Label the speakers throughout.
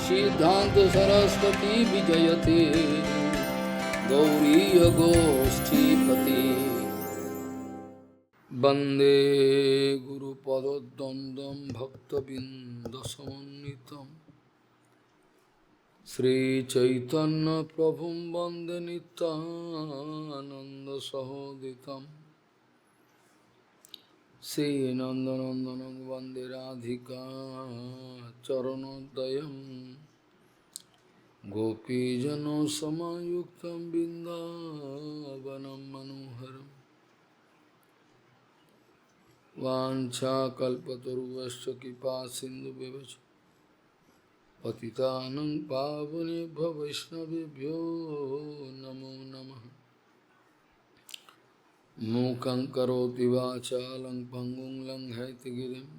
Speaker 1: सिद्धांत सरस्वती विजयते गौरी गोष्ठीपति वंदे गुरुपद्वंद्वं भक्तबिंदसमन्वितं श्रीचैतन्य प्रभुं वंदे नित्यानंद सहोदितं श्रीनंदनंदनं वंदे राधिका चरणोदयं गोपीजनसमायुक्तं बिन्दावनं मनोहरम् वाञ्छाकल्पतरुश्च कृपा सिन्धुभ्यश्च पतितानं पावनेभ्यो वैष्णवेभ्यो नमो नमः। मूकं करोति वाचालं पङ्गुं लङ्घयतिगिरिं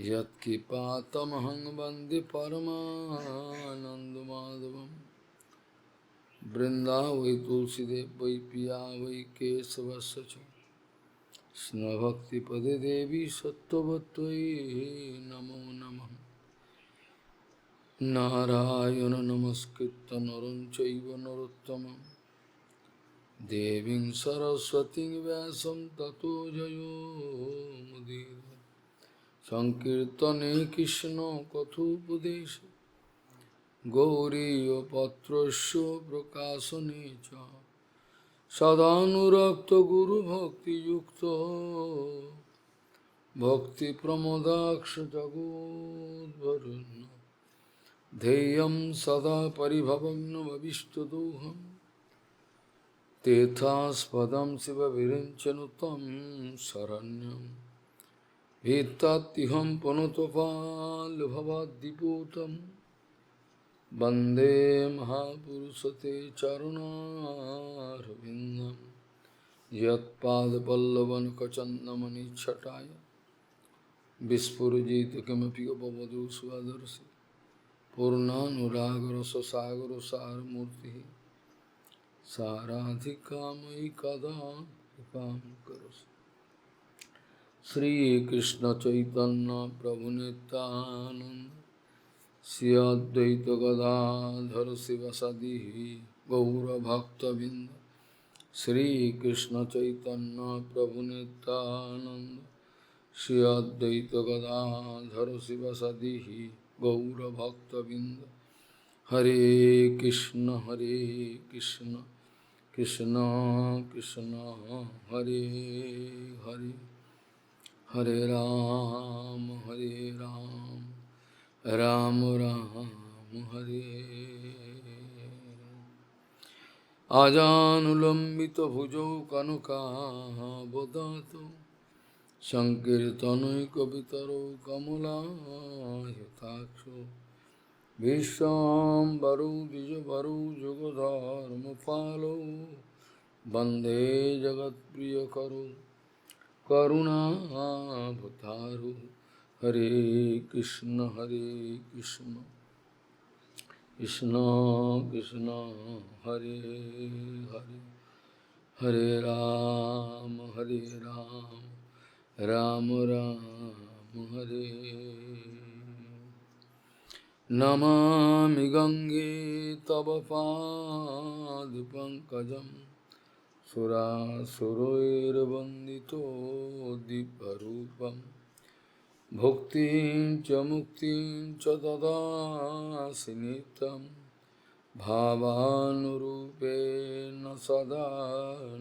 Speaker 1: यत्कृपातमहं वन्दे परमानन्दमाधवं। वृन्दावै तुलसीदेव वै पिया वै केशवस्य च कृष्णभक्तिपदे देवी सत्त्ववत्त्वयि नमो नमः। नारायण नमस्कृत्य नरं चैव नरोत्तमं देवीं सरस्वतीं व्यासं ततो जयो मुदीरये। संकीर्तने कृष्ण कथोपदेशे गौरीयपत्रस्य प्रकाशने च सदानुरक्त गुरु भक्ति युक्तो भक्ति प्रमोदाक्ष जगोद्वरुण्य ध्येयं सदा परिभवग्न भविष्टदोहं तीर्थास्पदं शिवविरिञ्चनुतं शरण्यं भीत्तात्तिहं पुनतपाल्भवाद्दिपूतं वन्दे महापुरुषते चरुणारविन्दं यत्पादपल्लवनखचन्दमनिच्छटाय विस्फुरजित किमपि गपवधू स्वदर्शि पूर्णानुरागरससागरसारमूर्तिः साराधिकामयि कदा कृपां करोसि। श्रीकृष्ण चैतन्य प्रभु नित्यानंद श्री अद्वैत गदाधर शिवसदि गौरभक्तबिंद श्रीकृष्ण चैतन्य प्रभु नित्यानंद श्री अद्वैत गदाधर शिवसदि गौरभक्तबिंद। हरे कृष्ण कृष्ण कृष्ण हरे हरे हरे राम राम राम हरे। आजानुलंबित भुजौ कनकावदातो संकीर्तनैकवितरो कमलायताक्षो विश्वाम्बरो द्विजवरो जुगधर्मपालो वन्दे जगत्प्रियकरो करुणाभतारो। हरे कृष्ण कृष्ण कृष्ण हरे हरे हरे राम राम राम हरे। नमामि गंगे तव पादपङ्कजं सुरासुरैर्वन्दितो दिव्यरूपं भुक्तिं च मुक्तिं च ददासि नित्यं भावानुरूपेण सदा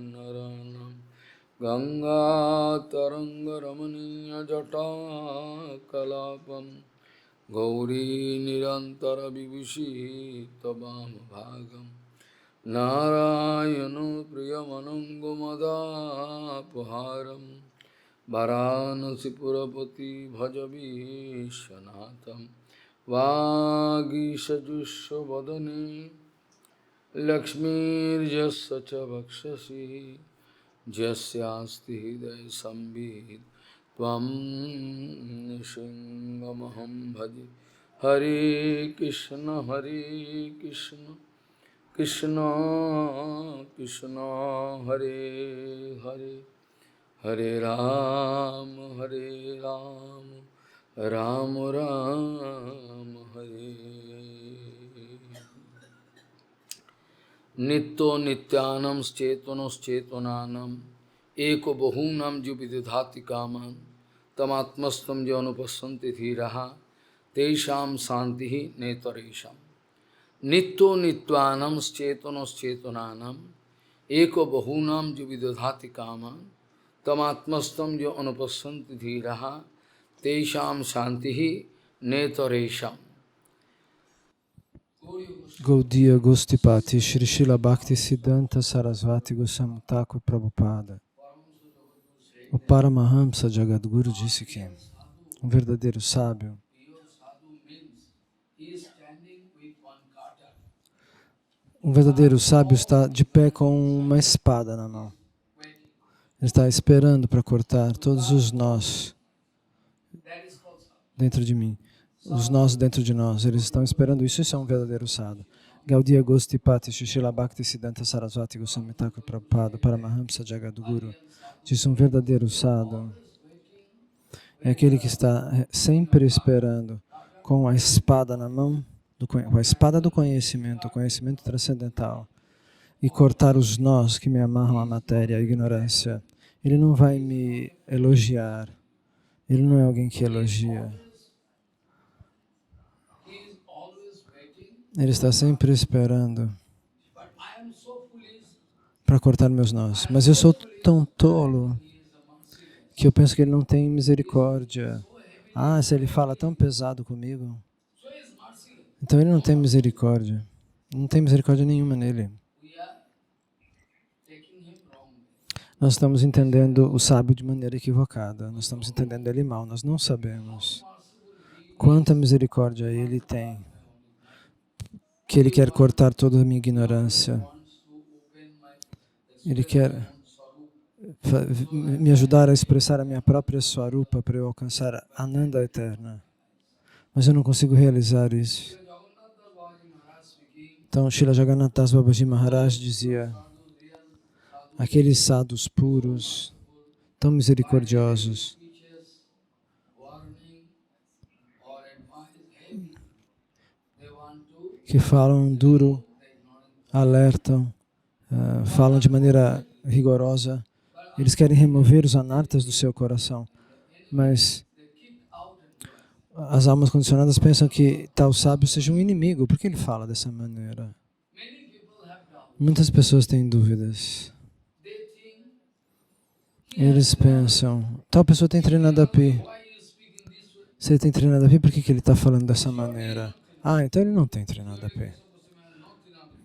Speaker 1: नरानं। गङ्गातरङ्गरमणीयजटाकलापं गौरी निरन्तरविभूषि तवामभागं नारायणो प्रियमनङ्गमदापहारं वाराणसीपुरपति भजवीशनाथं। वागीशजुष्वदने लक्ष्मीर्यस्य च वक्षसि यस्यास्ति हृदये संवित् त्वं नृसिंहमहं भजे। हरे कृष्ण कृष्ण कृष्ण हरे हरे हरे Ram Ram Ram Hare. Nitto Nityanam Chetonos Chetonanam Eko Bahunam Juvididhati Kaman Tamatmastam Janupassanti Dhiraha Tesham Santihi Netaresham. Nitto Nityanam Chetonos Chetonanam Eko Bahunam Juvididhati Kaman Tamatmastam Janupassanti Dhiraha Tesham Santihi Netaresham.
Speaker 2: Gaudiya Gostipati Shri Srila Bhaktisiddhanta Sarasvati Goswami Thakur Prabhupada. O Paramahamsa Jagadguru disse que um verdadeiro sábio está de pé com uma espada na mão. Ele está esperando para cortar todos os nós dentro de mim. Os nós dentro de nós, eles estão esperando isso. Isso é um verdadeiro sadhu. Gaudiya Gostipati Srila Bhaktisiddhanta Sarasvati Goswami Thakur Prabhupada, Paramahamsa Jagadguru, disse: um verdadeiro sadhu é aquele que está sempre esperando com a espada na mão, com a espada do conhecimento, o conhecimento transcendental, e cortar os nós que me amarram à matéria, à ignorância. Ele não vai me elogiar. Ele não é alguém que elogia. Ele está sempre esperando para cortar meus nós. Mas eu sou tão tolo que eu penso que ele não tem misericórdia. Ah, se ele fala tão pesado comigo, então ele não tem misericórdia. Não tem misericórdia nenhuma nele. Nós estamos entendendo o sábio de maneira equivocada. Nós estamos entendendo ele mal. Nós não sabemos quanta misericórdia ele tem, que ele quer cortar toda a minha ignorância. Ele quer me ajudar a expressar a minha própria Swarupa para eu alcançar a Ananda eterna. Mas eu não consigo realizar isso. Então, Srila Jagannath Das Babaji Maharaj dizia: aqueles sadhus puros, tão misericordiosos, que falam duro, alertam, falam de maneira rigorosa, eles querem remover os anartas do seu coração, mas as almas condicionadas pensam que tal sábio seja um inimigo. Por que ele fala dessa maneira? Muitas pessoas têm dúvidas. Eles pensam, tal pessoa tem treinado a pi. Se ele tem treinado a pi, por que ele está falando dessa maneira? Ah, então ele não tem treinado a pi.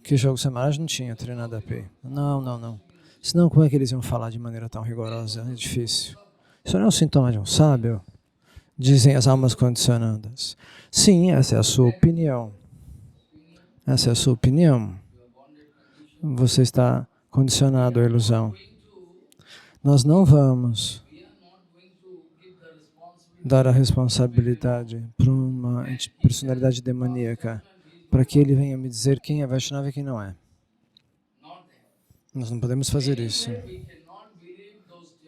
Speaker 2: Que o Goswami Maharaj não tinha treinado a pi. Não. Senão, como é que eles iam falar de maneira tão rigorosa? É difícil. Isso não é um sintoma de um sábio? Dizem as almas condicionadas. Sim, essa é a sua opinião. Essa é a sua opinião. Você está condicionado à ilusão. Nós não vamos dar a responsabilidade para uma personalidade demoníaca, para que ele venha me dizer quem é Vaishnava e quem não é. Nós não podemos fazer isso.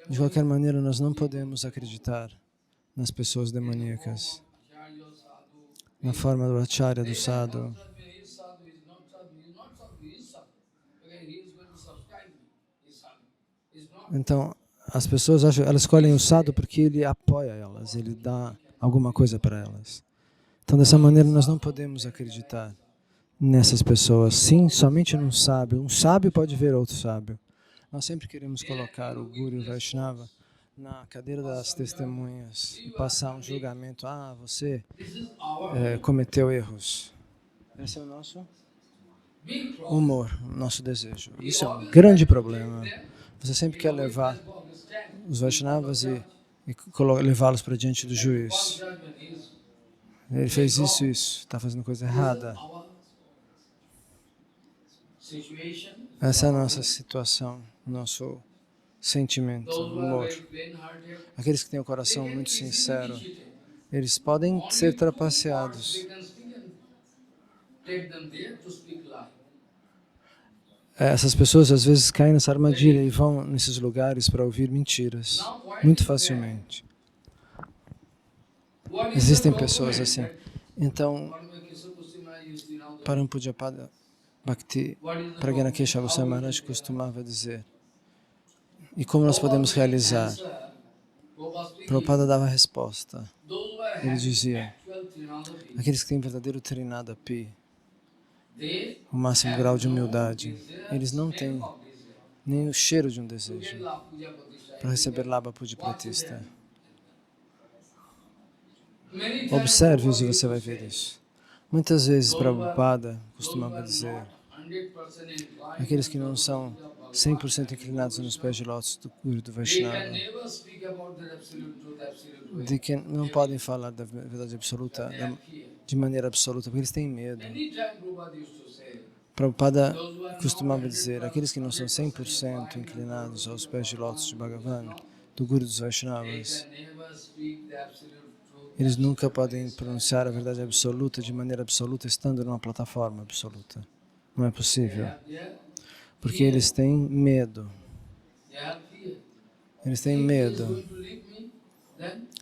Speaker 2: De qualquer maneira, nós não podemos acreditar nas pessoas demoníacas, na forma do acharya, do sadhu. Então, as pessoas acham, elas escolhem o sadhu porque ele apoia elas, ele dá alguma coisa para elas. Então, dessa maneira, nós não podemos acreditar nessas pessoas. Sim, somente num sábio. Um sábio pode ver outro sábio. Nós sempre queremos colocar o Guru e o Vaishnava na cadeira das testemunhas e passar um julgamento. Ah, você cometeu erros. Esse é o nosso humor, o nosso desejo. Isso é um grande problema. Você sempre quer levar os Vaishnavas e levá-los para diante do juiz. Ele fez isso, está fazendo coisa errada. Essa é a nossa situação, nosso sentimento, humor. Aqueles que têm o coração muito sincero, eles podem ser trapaceados. Essas pessoas às vezes caem nessa armadilha e vão nesses lugares para ouvir mentiras, muito facilmente. Existem pessoas assim. Então, Parampujyapada Bhakti Pragyana Kesava Goswami Maharaj costumava dizer, e como nós podemos realizar? Prabhupada dava a resposta. Ele dizia, aqueles que têm verdadeiro Trinadapi, o máximo grau de humildade, eles não têm nem o cheiro de um desejo para receber Labha Puja Pratista. Observe-os e você vai ver isso. Muitas vezes Prabhupada costumava dizer, aqueles que não são 100% inclinados nos pés de lótus do Guru do Vaishnava, de que não podem falar da verdade absoluta de maneira absoluta, porque eles têm medo. Prabhupada costumava dizer, aqueles que não são 100% inclinados aos pés de lótus de Bhagavan, do Guru dos Vaishnavas, eles nunca podem pronunciar a verdade absoluta de maneira absoluta, estando numa plataforma absoluta. Não é possível. Porque eles têm medo. Eles têm medo.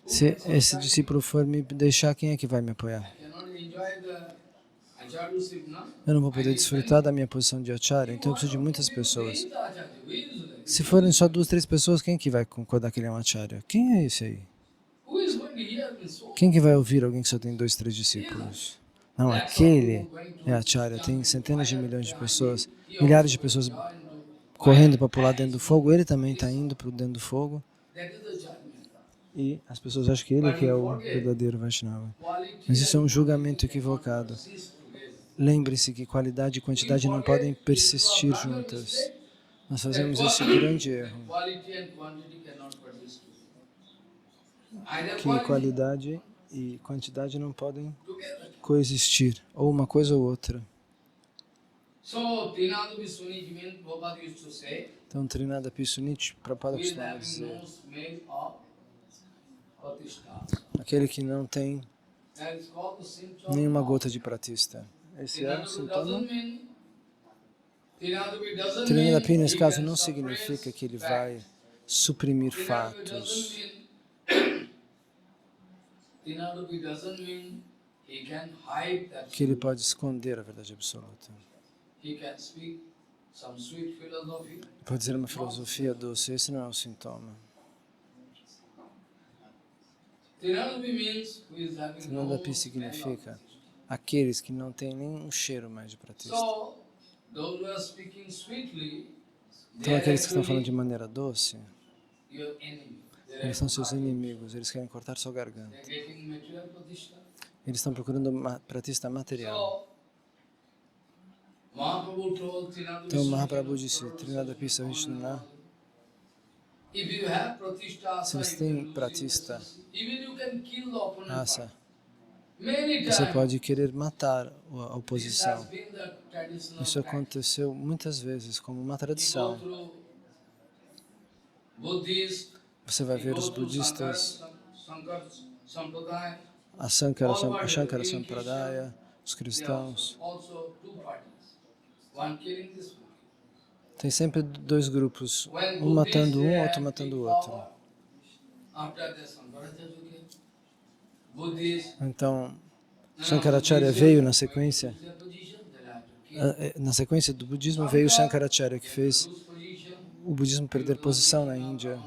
Speaker 2: Se esse discípulo for me deixar, quem é que vai me apoiar? Eu não vou poder desfrutar da minha posição de acharya, então eu preciso de muitas pessoas. Se forem só 2, 3 pessoas, quem é que vai concordar que ele é um acharya? Quem é esse aí? Quem que vai ouvir alguém que só tem 2, 3 discípulos? Não, aquele é acharya. Tem centenas de milhões de pessoas, milhares de pessoas correndo para pular dentro do fogo. Ele também está indo para dentro do fogo. E as pessoas acham que ele que é o verdadeiro Vaishnava. Mas isso é um julgamento equivocado. Lembre-se que qualidade e quantidade não podem persistir juntas. Nós fazemos esse grande erro. Que qualidade e quantidade não podem coexistir, ou uma coisa ou outra. Então, Trinadapi Suniti, Prabhupada costumava dizer, aquele que não tem nenhuma gota de pratista. Esse é o sintoma. Trinadapi, nesse caso, não significa que ele vai suprimir fatos. Que ele pode esconder a verdade absoluta. Pode dizer uma filosofia doce, esse não é o sintoma. Trinadapi significa aqueles que não têm nem um cheiro mais de pratista. Então aqueles que estão falando de maneira doce, eles são seus inimigos, eles querem cortar sua garganta. Eles estão procurando uma pratista material. Então Mahaprabhu disse, Trinadapi Savishnuna, se você tem pratista asa, você pode querer matar a oposição. Isso aconteceu muitas vezes como uma tradição. Você vai ver os budistas, a Shankara Sampradaya, os cristãos. Tem sempre 2 grupos, um matando um, outro matando o outro. Então, Shankaracharya veio na sequência do budismo, veio Shankaracharya, que fez o budismo perder posição na Índia.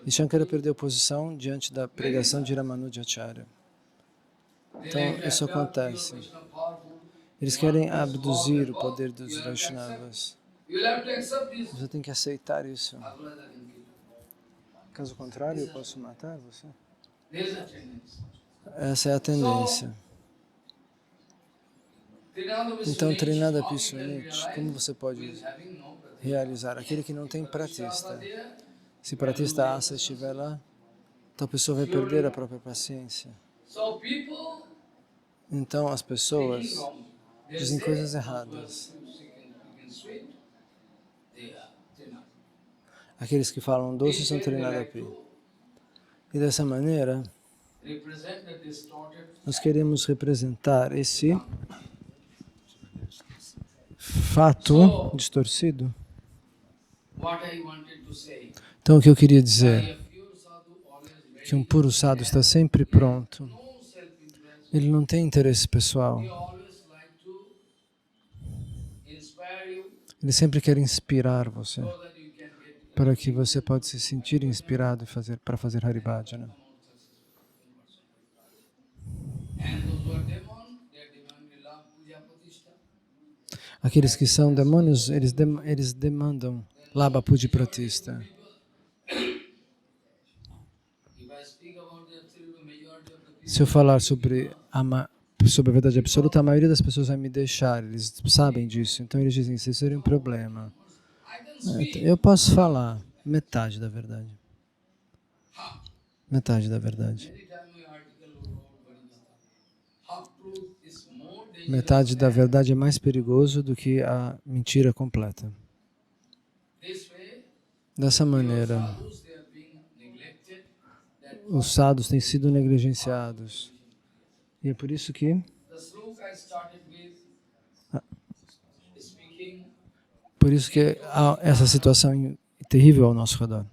Speaker 2: E Shankara perdeu posição diante da pregação de Ramanujacharya. Então, isso acontece. Eles querem abduzir o poder dos Vaishnavas. Você tem que aceitar isso. Caso contrário, eu posso matar você. Essa é a tendência. Então, Trinadapi Suniti, como você pode realizar? Aquele que não tem pratista. Se pratista asa estiver lá, então a pessoa vai perder a própria paciência. Então, as pessoas dizem coisas erradas. Aqueles que falam doce são Trinadapi. E dessa maneira, nós queremos representar esse fato distorcido. Então, o que eu queria dizer? que um puro sadhu está sempre pronto. Ele não tem interesse pessoal. Ele sempre quer inspirar você, para que você possa se sentir inspirado para fazer Haribhajana. Aqueles que são demônios, eles demandam Labha Puja Pratishta. Se eu falar sobre a verdade absoluta, a maioria das pessoas vai me deixar, eles sabem disso, então eles dizem, isso seria um problema. Eu posso falar metade da verdade. Metade da verdade. Metade da verdade é mais perigoso do que a mentira completa. Dessa maneira, os sadhus têm sido negligenciados. E é por isso que há essa situação terrível ao nosso redor.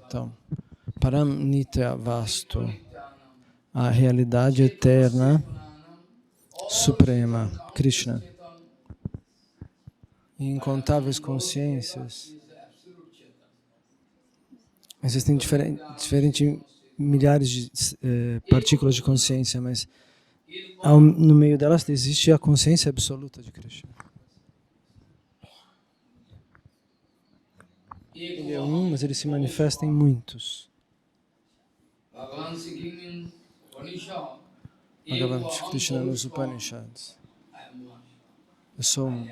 Speaker 2: Então, Param Nitya Vastu, a realidade eterna, suprema, Krishna. Em incontáveis consciências, existem diferentes milhares de partículas de consciência, mas no meio delas existe a consciência absoluta de Krishna. Ele é um, mas ele se manifesta em muitos. Bhagavan Shri Krishna nos Upanishads. Eu sou um.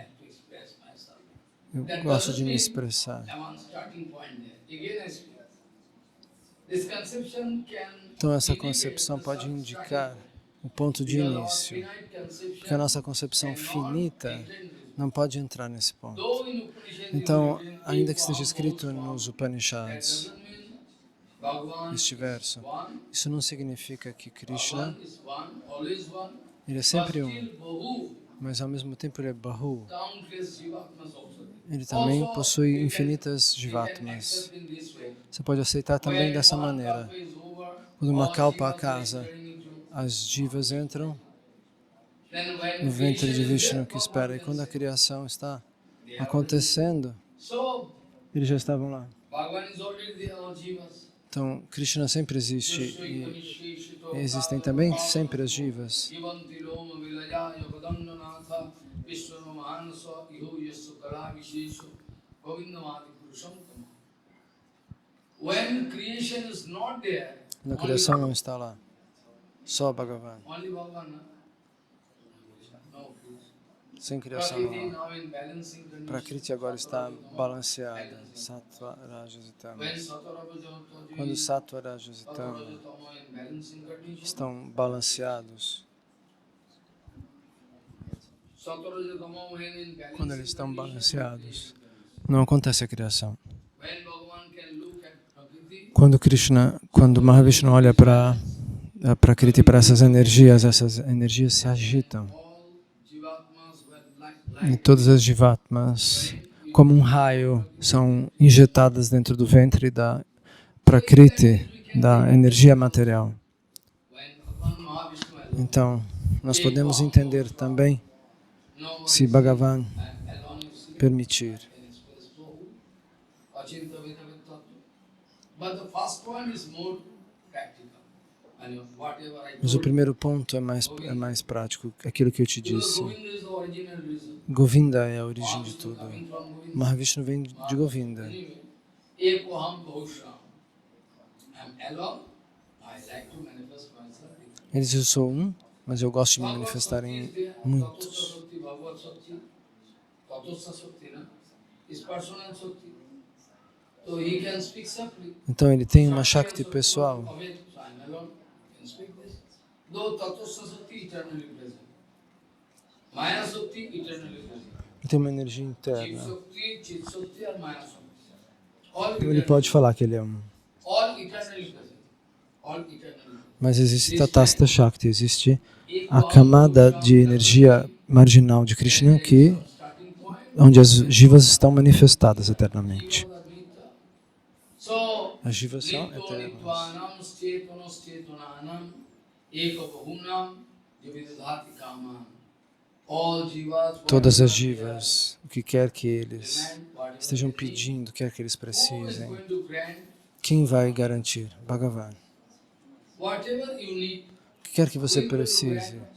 Speaker 2: Eu gosto de me expressar. Então essa concepção pode indicar o ponto de início, porque a nossa concepção finita não pode entrar nesse ponto. Então, ainda que esteja escrito nos Upanishads, este verso, isso não significa que Krishna, ele é sempre um, mas ao mesmo tempo ele é Bahu. Ele também possui infinitas jivatmas. Você pode aceitar também dessa maneira. Quando uma kalpa acasa, as jivas entram no ventre de Vishnu que espera. E quando a criação está acontecendo, eles já estavam lá. Então, Krishna sempre existe e existem também sempre as jivas. Quando a criação não está lá, só Bhagavan. Sem criação não há. Prakriti agora está balanceada, Sattva, Rajas e Tamas. Quando Sattva, Rajas e Tamas estão balanceados, quando eles estão balanceados, não acontece a criação. Quando Mahavishnu olha para Prakriti, para essas energias se agitam. E todas as jivatmas, como um raio, são injetadas dentro do ventre da Prakriti, da energia material. Então, nós podemos entender também, se Bhagavan permitir. Mas o primeiro ponto é mais prático, aquilo que eu te disse. Govinda é a origem de tudo. Mahavishnu vem de Govinda. Ele diz, eu sou um, mas eu gosto de me manifestar em muitos. Então ele tem uma Shakti pessoal. Ele tem uma energia interna. Ele pode falar que ele é um. Mas existe Tatastha Shakti, existe a camada de energia marginal de Krishna que onde as jivas estão manifestadas eternamente.
Speaker 1: So,
Speaker 2: As jivas são
Speaker 1: Nitto
Speaker 2: eternas.
Speaker 1: Nittvanam Chetonos Chetananam Eka Bahunam Javidadhati Kaman. All jivas,
Speaker 2: Todas as
Speaker 1: whatever they
Speaker 2: jivas, o que quer que eles
Speaker 1: demand, whatever
Speaker 2: estejam
Speaker 1: they need,
Speaker 2: pedindo, quer que eles
Speaker 1: who is
Speaker 2: precisem,
Speaker 1: going to grant
Speaker 2: quem vai garantir? Bhagavan.
Speaker 1: whatever you need?
Speaker 2: O que quer que você
Speaker 1: Who is going to
Speaker 2: precise,
Speaker 1: grant?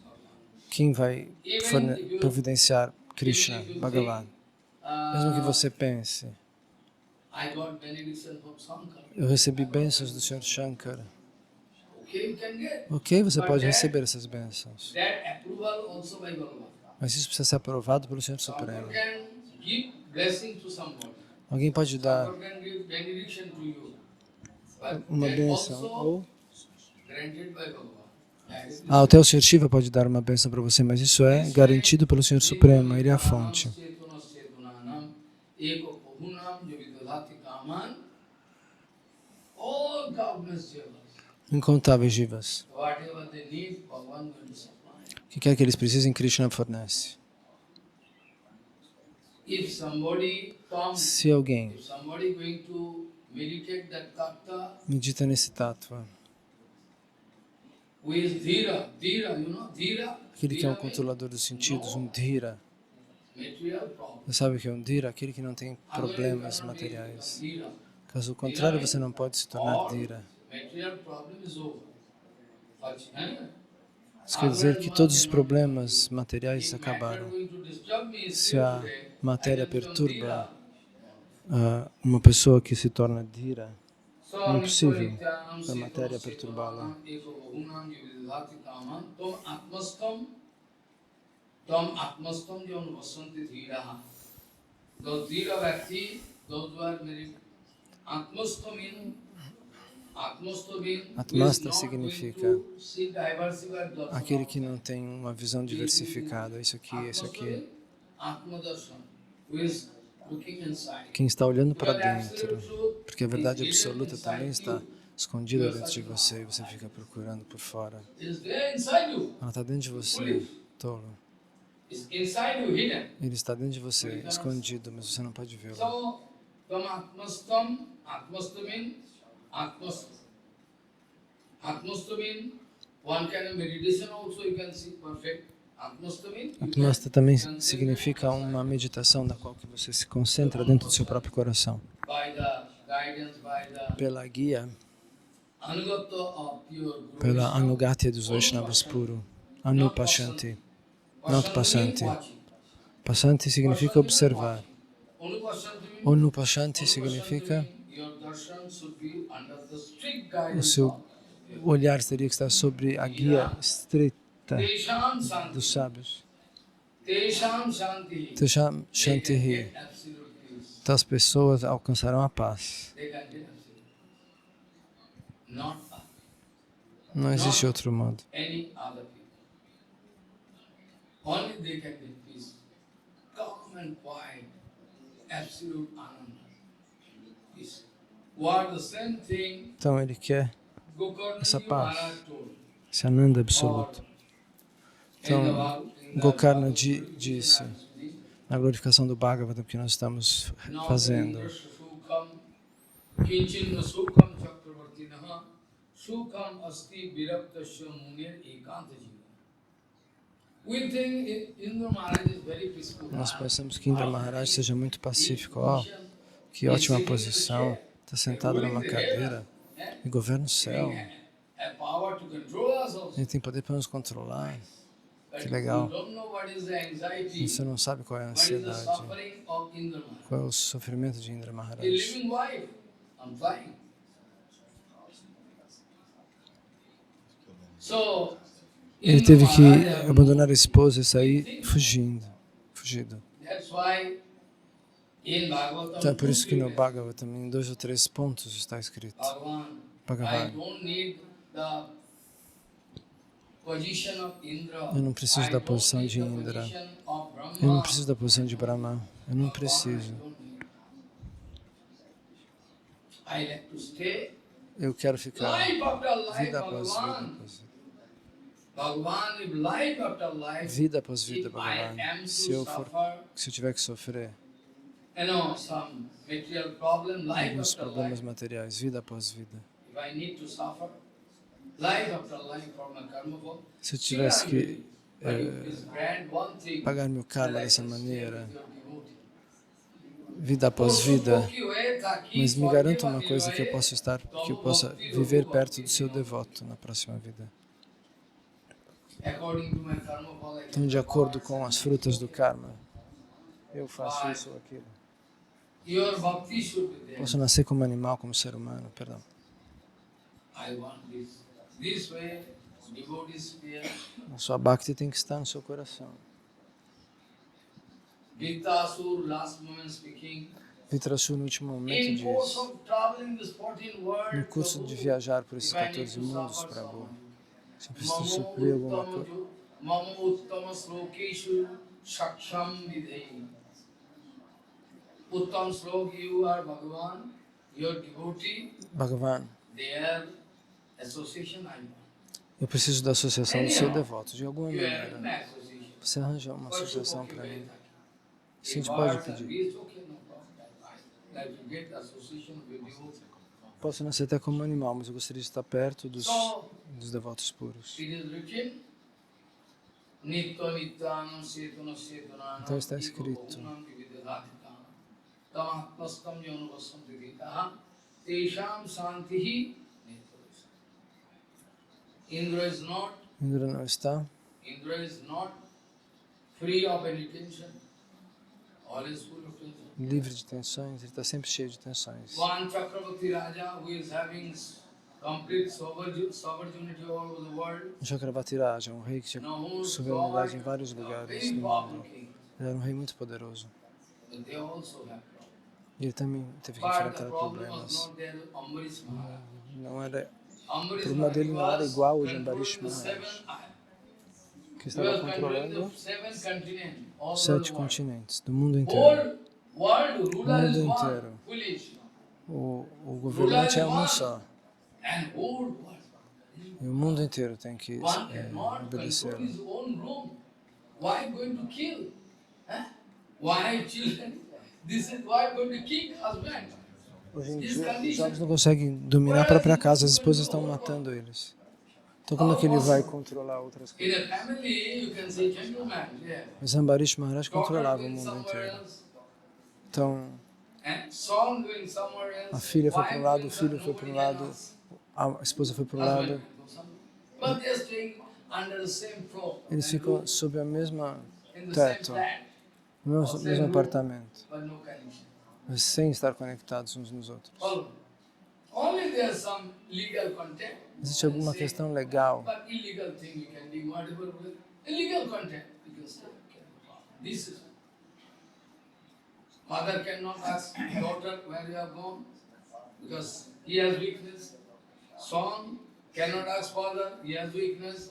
Speaker 2: quem vai
Speaker 1: Even if you,
Speaker 2: providenciar Krishna,
Speaker 1: even if you
Speaker 2: Bhagavan?
Speaker 1: think,
Speaker 2: Mesmo que você pense,
Speaker 1: I got benediction from Shankar.
Speaker 2: eu recebi bênçãos do Sr. Shankara.
Speaker 1: Okay, you can get.
Speaker 2: Ok, você
Speaker 1: But
Speaker 2: pode
Speaker 1: that-
Speaker 2: receber essas bênçãos.
Speaker 1: That approval also by Bhagavan.
Speaker 2: Mas isso precisa ser aprovado pelo Senhor
Speaker 1: Shankar
Speaker 2: Supremo.
Speaker 1: can give blessing to somebody.
Speaker 2: Alguém pode dar
Speaker 1: Shankar can give benediction to you. But
Speaker 2: uma
Speaker 1: that
Speaker 2: bênção.
Speaker 1: also
Speaker 2: Ou
Speaker 1: granted by Bhagavan. That is
Speaker 2: até o Sr. Shiva pode dar uma bênção para você, mas isso é garantido pelo Senhor Supremo. Ele é a fonte.
Speaker 1: All countless jivas,
Speaker 2: Incontáveis jivas.
Speaker 1: whatever they need, Bhagavan will supply.
Speaker 2: O que quer que eles precisem, Krishna fornece.
Speaker 1: If somebody comes,
Speaker 2: Se alguém
Speaker 1: if somebody going to meditate that tattva,
Speaker 2: medita nesse tattva,
Speaker 1: who is dhira, dhira, you know, dhira,
Speaker 2: aquele que é um
Speaker 1: dhira means
Speaker 2: controlador dos sentidos, um dhira.
Speaker 1: material problem.
Speaker 2: Você sabe o que é um dhira? Aquele que não tem problemas materiais. Caso contrário, você não pode se tornar dhira.
Speaker 1: Material problem is over. But,
Speaker 2: Isso quer dizer que todos os problemas materiais acabaram. Se a matéria perturba uma pessoa que se torna dhira, é impossível a matéria perturbá-la.
Speaker 1: Tam atmastam jan vasanti dhiraha. Those dhira vyakti, those who are very atmastamin,
Speaker 2: Atmasta significa aquele que não tem uma visão diversificada. Isso aqui, isso aqui. Quem está olhando para dentro, porque a verdade absoluta também está escondida dentro de você e você fica procurando por fora. Ela está dentro de você, tolo. Ele está dentro de você, escondido, mas você não pode vê-lo.
Speaker 1: Atmastamin, one kind of meditation also you can see perfect.
Speaker 2: Atmasta também significa uma meditação na qual que você se concentra dentro do seu próprio coração. Pela guia, pela anugatya dos Vaishnavas puro, anupashanti, not passanti. Passanti significa observar. Anupashanti significa o seu olhar teria que estar sobre a guia estreita dos sábios. Tesham Shantihi. Então as pessoas alcançarão a paz. Não existe outro modo. Então ele quer essa paz, esse ananda absoluto. Então, Gokarna disse na glorificação do Bhagavatam que nós estamos fazendo. Nós pensamos que Indra Maharaj seja muito pacífico. Oh, que ótima posição. Está sentado numa cadeira e governa o céu. Ele tem poder para nos controlar. Que legal. Você não sabe qual é a ansiedade, qual é o sofrimento de Indra Maharaj. Ele teve que abandonar a esposa e sair fugido. Então é por isso que no Bhagavatam, em 2 ou 3 pontos está escrito, Bhagavan, eu não preciso da posição de Indra, eu não preciso da posição de Brahma, eu não preciso. Eu quero ficar vida após vida.
Speaker 1: Bhagavan, if life after life,
Speaker 2: vida após vida,
Speaker 1: if I
Speaker 2: Bhagavan.
Speaker 1: am to
Speaker 2: Se eu
Speaker 1: suffer,
Speaker 2: tiver que sofrer
Speaker 1: some material problem, life
Speaker 2: alguns
Speaker 1: after
Speaker 2: problemas
Speaker 1: life,
Speaker 2: materiais, vida após vida,
Speaker 1: if I need to suffer, life after life for my karma fall,
Speaker 2: se eu
Speaker 1: still
Speaker 2: tivesse
Speaker 1: I
Speaker 2: que
Speaker 1: will. But you please grant one thing,
Speaker 2: pagar meu karma
Speaker 1: that I
Speaker 2: dessa
Speaker 1: can stay
Speaker 2: maneira,
Speaker 1: with your devotee.
Speaker 2: vida após vida, mas me garanta uma coisa, que eu possa viver perto do seu devoto na próxima vida. Então, de acordo com as frutas do karma, eu faço isso ou aquilo. Posso nascer como animal, como ser humano, perdão. A sua bhakti tem que estar no seu coração. Vitrasur, no último momento, diz: no curso de viajar por esses 14 mundos, Prabhu, se precisa suprir alguma coisa. Bhagavan, eu preciso da associação do seu devoto, de alguma maneira. Você arranja uma associação para mim? Isso a gente pode pedir. Posso nascer até como animal, mas eu gostaria de estar perto dos devotos puros. Então está escrito: Indra não está livre de tensões, ele está sempre cheio de tensões. O Chakravati Raja, um rei que tinha soberanidade em vários lugares do mundo. Ele era um rei muito poderoso. Ele também teve que enfrentar problemas. Não era, o problema dele não era igual ao de Ambarish Maharaj, que estava controlando 7 continentes do mundo inteiro. O mundo inteiro. O governante é um só. E o mundo inteiro tem que obedecê-lo. Hoje em dia, os jovens não conseguem dominar a própria casa, as esposas estão matando eles. Então como é que ele vai controlar outras coisas? Mas Ambarish Maharaj controlava o mundo inteiro. Então, a filha foi para um lado, o filho foi para um lado, a esposa foi para um lado. Eles ficam sob a mesma teto, no mesmo apartamento, mas sem estar conectados uns nos outros. Existe alguma questão legal,
Speaker 1: Mother cannot ask daughter where you have gone because he has weakness. Son cannot ask father, he has weakness.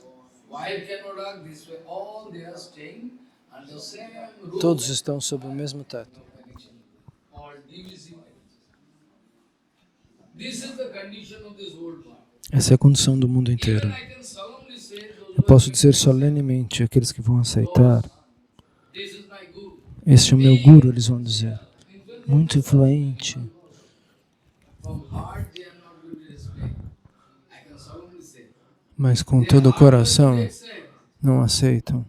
Speaker 1: Wife cannot ask this way. All they are staying under the same roof.
Speaker 2: Todos estão sob o mesmo teto.
Speaker 1: This is the condition of this whole world.
Speaker 2: Essa é a condição do mundo inteiro. Eu posso dizer solenemente, aqueles que vão aceitar, este é o meu guru, eles vão dizer, muito influente. Mas com todo o coração não aceitam.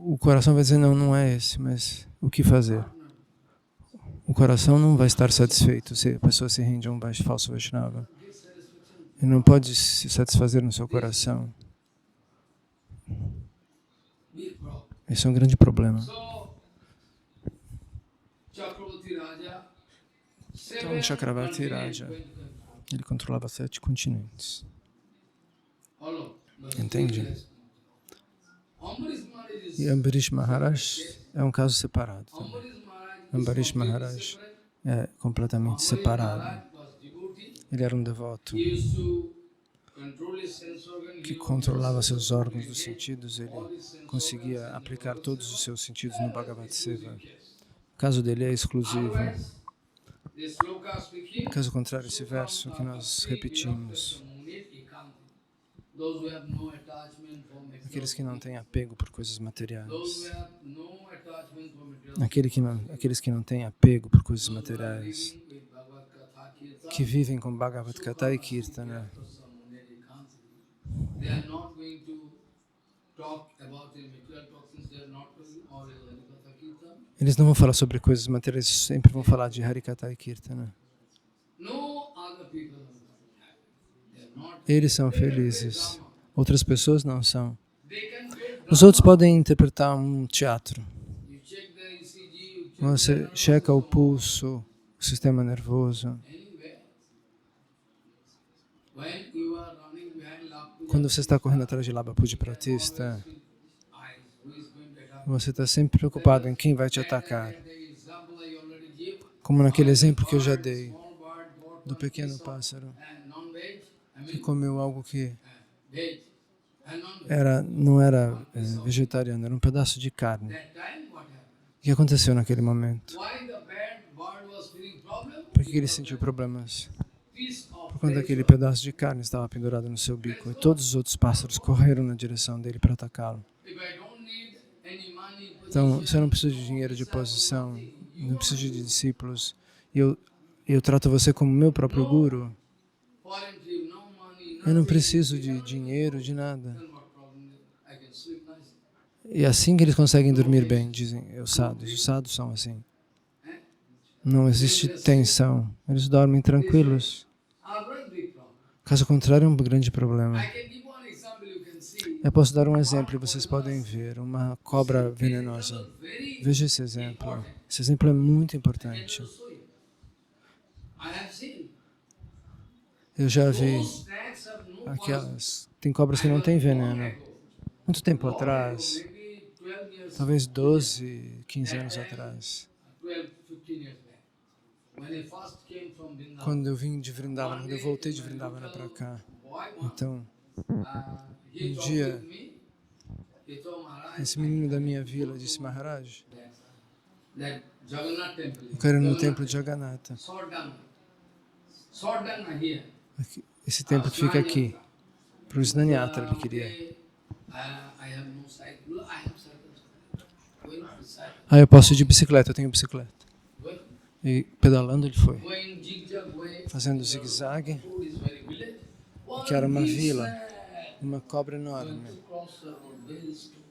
Speaker 2: O coração vai dizer, não, não é esse, mas o que fazer? O coração não vai estar satisfeito se a pessoa se rende a um falso Vaishnava. Ele não pode se satisfazer no seu coração. Esse é um grande problema. Então, Chakravati Raja, ele controlava 7 continentes. Entende? E Ambarish Maharaj é um caso separado também. Ambarish Maharaj é completamente separado. Ele era um devoto que controlava seus órgãos dos sentidos, ele conseguia aplicar todos os seus sentidos no Bhagavad Seva. O caso dele é exclusivo. Caso contrário, esse verso que nós repetimos,
Speaker 1: those who have no attachment for material
Speaker 2: Aqueles que não têm apego por coisas materiais.
Speaker 1: those who have no attachment for material
Speaker 2: Aqueles que não têm apego por coisas
Speaker 1: those who are
Speaker 2: materiais.
Speaker 1: living with Bhagavad Katha Kirtan,
Speaker 2: Que vivem com Bhagavad Gita e Kirtana.
Speaker 1: they are not going to talk about the material toxins, they are not going or Harikatha Kirtan.
Speaker 2: Eles não vão falar sobre coisas materiais, sempre vão falar de Harikatha e Kirtana.
Speaker 1: No other people they are not.
Speaker 2: Eles são felizes. Outras pessoas não são.
Speaker 1: They can create
Speaker 2: Os outros podem interpretar um teatro.
Speaker 1: you check the ECG, you check
Speaker 2: Você checa o pulso, o sistema nervoso.
Speaker 1: anywhere. When you are running behind Lapa,
Speaker 2: Quando você está correndo atrás de Laba Pujapratista,
Speaker 1: who is going to attack?
Speaker 2: você está sempre preocupado em quem vai te atacar.
Speaker 1: The example I already gave,
Speaker 2: Como naquele exemplo que eu já dei,
Speaker 1: small bird bought
Speaker 2: do pequeno pássaro
Speaker 1: and non-veg, I
Speaker 2: que
Speaker 1: mean
Speaker 2: comeu algo que
Speaker 1: veg and non-veg.
Speaker 2: não era vegetariano, era um pedaço de carne.
Speaker 1: That time what happened?
Speaker 2: O que aconteceu naquele momento?
Speaker 1: Why the bad bird was feeling problem?
Speaker 2: Por que ele sentiu problemas?
Speaker 1: Piece of
Speaker 2: Por conta
Speaker 1: flesh.
Speaker 2: daquele pedaço de carne estava pendurado no seu bico e todos os outros pássaros correram na direção dele para atacá-lo.
Speaker 1: If I don't need any money,
Speaker 2: Então, se eu não preciso de dinheiro de posição, não preciso de discípulos, e eu trato você como meu próprio guru,
Speaker 1: foreign trip, no money,
Speaker 2: eu não preciso de dinheiro, de nada.
Speaker 1: then what problem is? I can sleep nicely.
Speaker 2: E é assim que eles conseguem dormir bem, dizem os sadhus são assim. Não existe tensão, eles dormem tranquilos.
Speaker 1: A very big problem.
Speaker 2: Caso contrário, é um grande problema.
Speaker 1: I can give one example you can see.
Speaker 2: Eu posso dar um exemplo e vocês podem ver, uma cobra venenosa.
Speaker 1: Very
Speaker 2: Veja esse exemplo. Esse exemplo é muito importante.
Speaker 1: to show you. I have seen.
Speaker 2: Eu já vi
Speaker 1: Those snakes have no
Speaker 2: aquelas... Tem cobras que não têm veneno. Muito tempo atrás,
Speaker 1: maybe 12 years,
Speaker 2: talvez 12, 15 anos atrás,
Speaker 1: 12, 15 years back. When I first came from Vrindavan,
Speaker 2: quando eu vim de Vrindavana, quando eu voltei de Vrindavana para cá.
Speaker 1: boy,
Speaker 2: Então,
Speaker 1: he
Speaker 2: um
Speaker 1: talked
Speaker 2: dia,
Speaker 1: with me. He told Maharaj
Speaker 2: esse menino da minha vila disse, Maharaj,
Speaker 1: that Jagannath temple.
Speaker 2: eu quero ir no templo de Jagannatha.
Speaker 1: Sordana here.
Speaker 2: Esse templo fica aqui. Para o Snanyatra ele queria.
Speaker 1: I have no cycle. I have cycle. Going to cycle.
Speaker 2: Ah, eu posso ir de bicicleta, eu tenho bicicleta.
Speaker 1: Going,
Speaker 2: E pedalando ele foi,
Speaker 1: going zigzag way.
Speaker 2: fazendo zigue-zague,
Speaker 1: Food is very village.
Speaker 2: que era uma
Speaker 1: One big
Speaker 2: vila,
Speaker 1: snake
Speaker 2: uma cobra enorme.
Speaker 1: to cross the road very slow.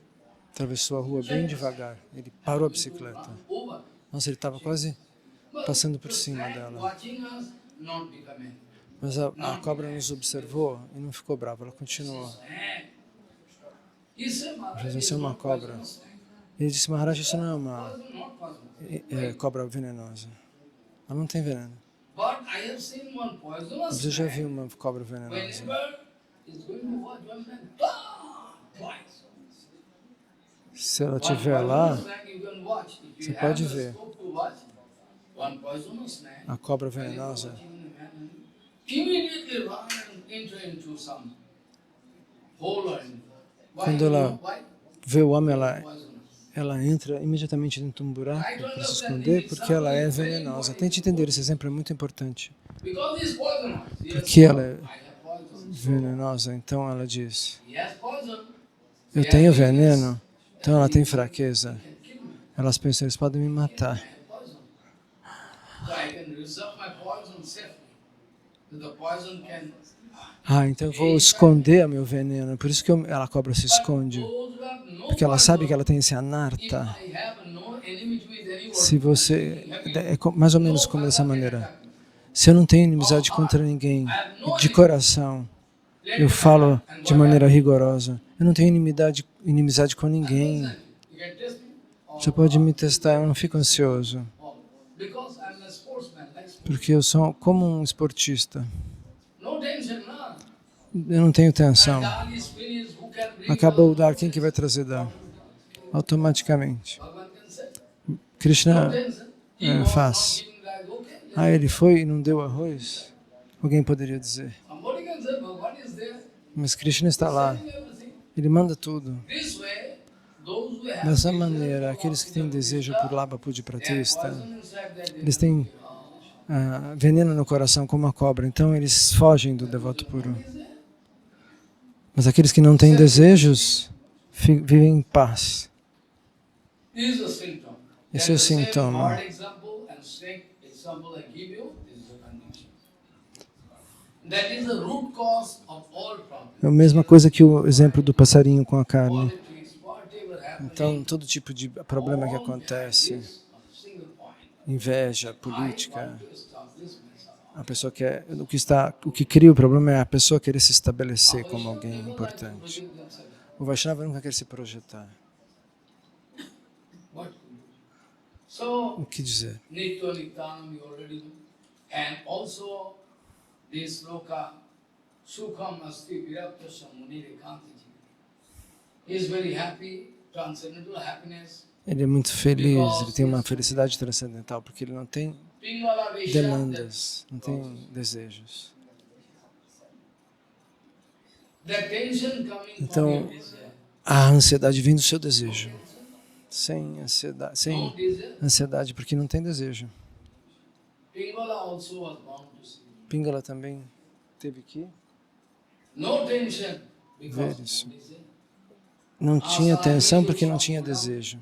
Speaker 2: Atravessou a rua bem devagar. Ele parou a bicicleta.
Speaker 1: Over.
Speaker 2: Nossa, ele estava quase passando por cima
Speaker 1: Snake
Speaker 2: dela.
Speaker 1: watching us, not becoming.
Speaker 2: Mas a cobra nos observou e não ficou brava, ela continuou.
Speaker 1: He said, Maharaj,
Speaker 2: Mas
Speaker 1: it's
Speaker 2: essa é uma
Speaker 1: not
Speaker 2: cobra.
Speaker 1: poisonous snake.
Speaker 2: Ele disse, Maharaj, isso não é uma
Speaker 1: Not poisonous.
Speaker 2: cobra venenosa. Ela não tem veneno.
Speaker 1: But I have seen one poisonous
Speaker 2: Mas eu já
Speaker 1: snake.
Speaker 2: vi uma cobra venenosa.
Speaker 1: Whenever it's going to watch one man, twice.
Speaker 2: Se ela
Speaker 1: One
Speaker 2: estiver lá,
Speaker 1: poisonous snake you can watch. If
Speaker 2: você
Speaker 1: you
Speaker 2: pode
Speaker 1: have the
Speaker 2: ver.
Speaker 1: scope to watch, one poisonous snake,
Speaker 2: a cobra venenosa,
Speaker 1: immediately run and enter into some hole or anything. Why?
Speaker 2: Quando
Speaker 1: You
Speaker 2: ela
Speaker 1: know why?
Speaker 2: vê o homem,
Speaker 1: Poisonous.
Speaker 2: ela entra imediatamente dentro de um buraco para se esconder porque ela é venenosa. Tente entender, esse exemplo é muito importante.
Speaker 1: Because it's poisonous. Yes,
Speaker 2: Porque ela é
Speaker 1: I have poison.
Speaker 2: venenosa, então ela diz,
Speaker 1: He has poison.
Speaker 2: eu tenho veneno, então ela tem fraqueza. Elas pensam, eles podem me matar.
Speaker 1: I have poison. So I can reserve my poison safely. So the poison can.
Speaker 2: Ah, então eu vou esconder o meu veneno. Por isso que a cobra se esconde.
Speaker 1: Those who have no
Speaker 2: Porque ela sabe
Speaker 1: poison,
Speaker 2: que ela tem esse
Speaker 1: if
Speaker 2: anarta.
Speaker 1: I have no enmity with anyone,
Speaker 2: Se você... mais ou menos como dessa maneira. Se eu não tenho inimizade contra ninguém, de coração, eu falo de maneira rigorosa. Eu não tenho inimizade com ninguém.
Speaker 1: you can test me.
Speaker 2: Você pode me testar, eu não fico ansioso.
Speaker 1: Because I'm a sportsman, like sport.
Speaker 2: Porque eu sou como um esportista.
Speaker 1: No tension, no.
Speaker 2: Eu não tenho tensão.
Speaker 1: Dal is finished, who can bring
Speaker 2: Acabou o dar, quem que vai trazer dar? Automaticamente.
Speaker 1: Bhagavan can say.
Speaker 2: Krishna
Speaker 1: Tension. He was
Speaker 2: faz.
Speaker 1: not giving rice, okay.
Speaker 2: Ah, ele foi e não deu arroz? Alguém poderia dizer.
Speaker 1: Somebody can say, Bhagavan is there,
Speaker 2: Mas Krishna está lá.
Speaker 1: doing everything.
Speaker 2: Ele manda tudo.
Speaker 1: This way, those who have
Speaker 2: Dessa maneira, aqueles que têm desejo por Laba Pujapratista,
Speaker 1: poison inside that, they
Speaker 2: eles têm veneno no coração como a cobra, então eles fogem do devoto puro. Mas aqueles que não têm desejos vivem em paz.
Speaker 1: This is a symptom.
Speaker 2: Esse é o
Speaker 1: That's the same
Speaker 2: sintoma.
Speaker 1: bird example and snake example I give you. This is the condition. That is the root cause of all problems.
Speaker 2: É a mesma coisa que o exemplo do passarinho com a carne.
Speaker 1: Politics, whatever happening,
Speaker 2: Então, todo tipo de problema que
Speaker 1: all
Speaker 2: acontece,
Speaker 1: is a single point.
Speaker 2: inveja,
Speaker 1: I
Speaker 2: política,
Speaker 1: want to stop this mess up.
Speaker 2: a pessoa quer, o que cria o problema é a pessoa querer se estabelecer como alguém importante. O Vaishnava nunca quer se projetar.
Speaker 1: What to do? So,
Speaker 2: O que dizer?
Speaker 1: Nitya Nityanam you already know. And also this sloka Sukham Asti Viraktasya Muni Rekantiji. He is very happy, transcendental happiness.
Speaker 2: Ele é muito feliz, ele tem uma felicidade transcendental, porque ele não tem
Speaker 1: Pingala Vesha,
Speaker 2: demandas, não tem desejos.
Speaker 1: the tension coming
Speaker 2: Então,
Speaker 1: from your desire.
Speaker 2: a ansiedade vem do seu desejo. Sem
Speaker 1: No desire.
Speaker 2: ansiedade, porque não tem desejo.
Speaker 1: Pingala also was bound to see.
Speaker 2: Pingala também teve que
Speaker 1: No tension because
Speaker 2: ver isso.
Speaker 1: no desire.
Speaker 2: Não tinha atenção porque não tinha desejo.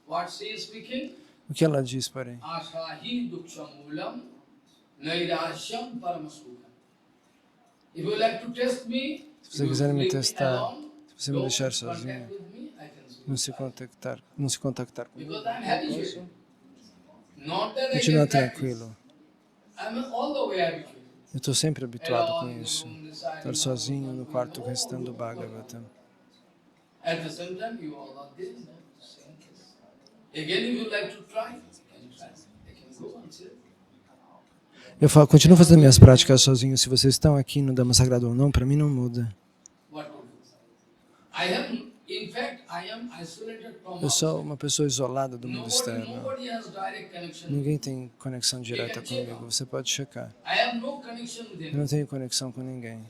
Speaker 1: What she is speaking?
Speaker 2: O que ela diz, porém?
Speaker 1: Asahi dukshamulam nairashyam paramasukha. If you like to test me,
Speaker 2: Se você quiser me
Speaker 1: leave
Speaker 2: testar,
Speaker 1: alone,
Speaker 2: se você me
Speaker 1: don't
Speaker 2: deixar
Speaker 1: contact
Speaker 2: sozinho,
Speaker 1: with me, I can see.
Speaker 2: não se contactar comigo,
Speaker 1: Because I'm habituated. Not that I
Speaker 2: continua
Speaker 1: can practice.
Speaker 2: tranquilo.
Speaker 1: I'm all the way habituated.
Speaker 2: Eu estou sempre habituado com
Speaker 1: Alone in the
Speaker 2: isso.
Speaker 1: room, deciding
Speaker 2: Estar sozinho no quarto recitando o Bhagavatam.
Speaker 1: At the same time, you all are this, no? Same case. Again, if you like to try, you can try. You can go and see.
Speaker 2: Eu continuo fazendo minhas práticas sozinho. Se vocês estão aqui no Dhamma Sagrado ou não, para mim não muda.
Speaker 1: What to do? I am, in fact, I am isolated from
Speaker 2: Eu sou
Speaker 1: outside.
Speaker 2: uma pessoa isolada do mundo externo.
Speaker 1: Nobody has direct connection.
Speaker 2: Ninguém tem conexão direta comigo. Você pode checar.
Speaker 1: I have no connection with
Speaker 2: Eu
Speaker 1: them.
Speaker 2: não tenho conexão com ninguém.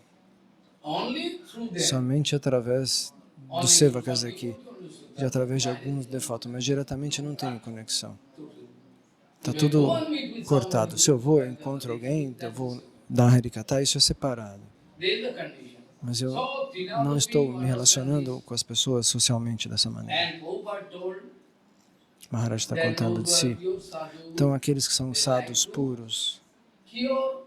Speaker 1: Only through them.
Speaker 2: Somente através dos sevakas aqui. E através de alguns devotos. Mas diretamente eu não tenho conexão. Está tudo cortado. Se eu vou, eu encontro alguém, eu vou dar Harikata, isso é separado.
Speaker 1: There is the condition.
Speaker 2: Mas eu
Speaker 1: So,
Speaker 2: não estou me relacionando com as pessoas socialmente dessa maneira.
Speaker 1: And Prabhupada told
Speaker 2: Maharaj está
Speaker 1: that
Speaker 2: contando de
Speaker 1: those who are
Speaker 2: si.
Speaker 1: pure sadhu,
Speaker 2: Então, aqueles que são sadhus puros,
Speaker 1: cure,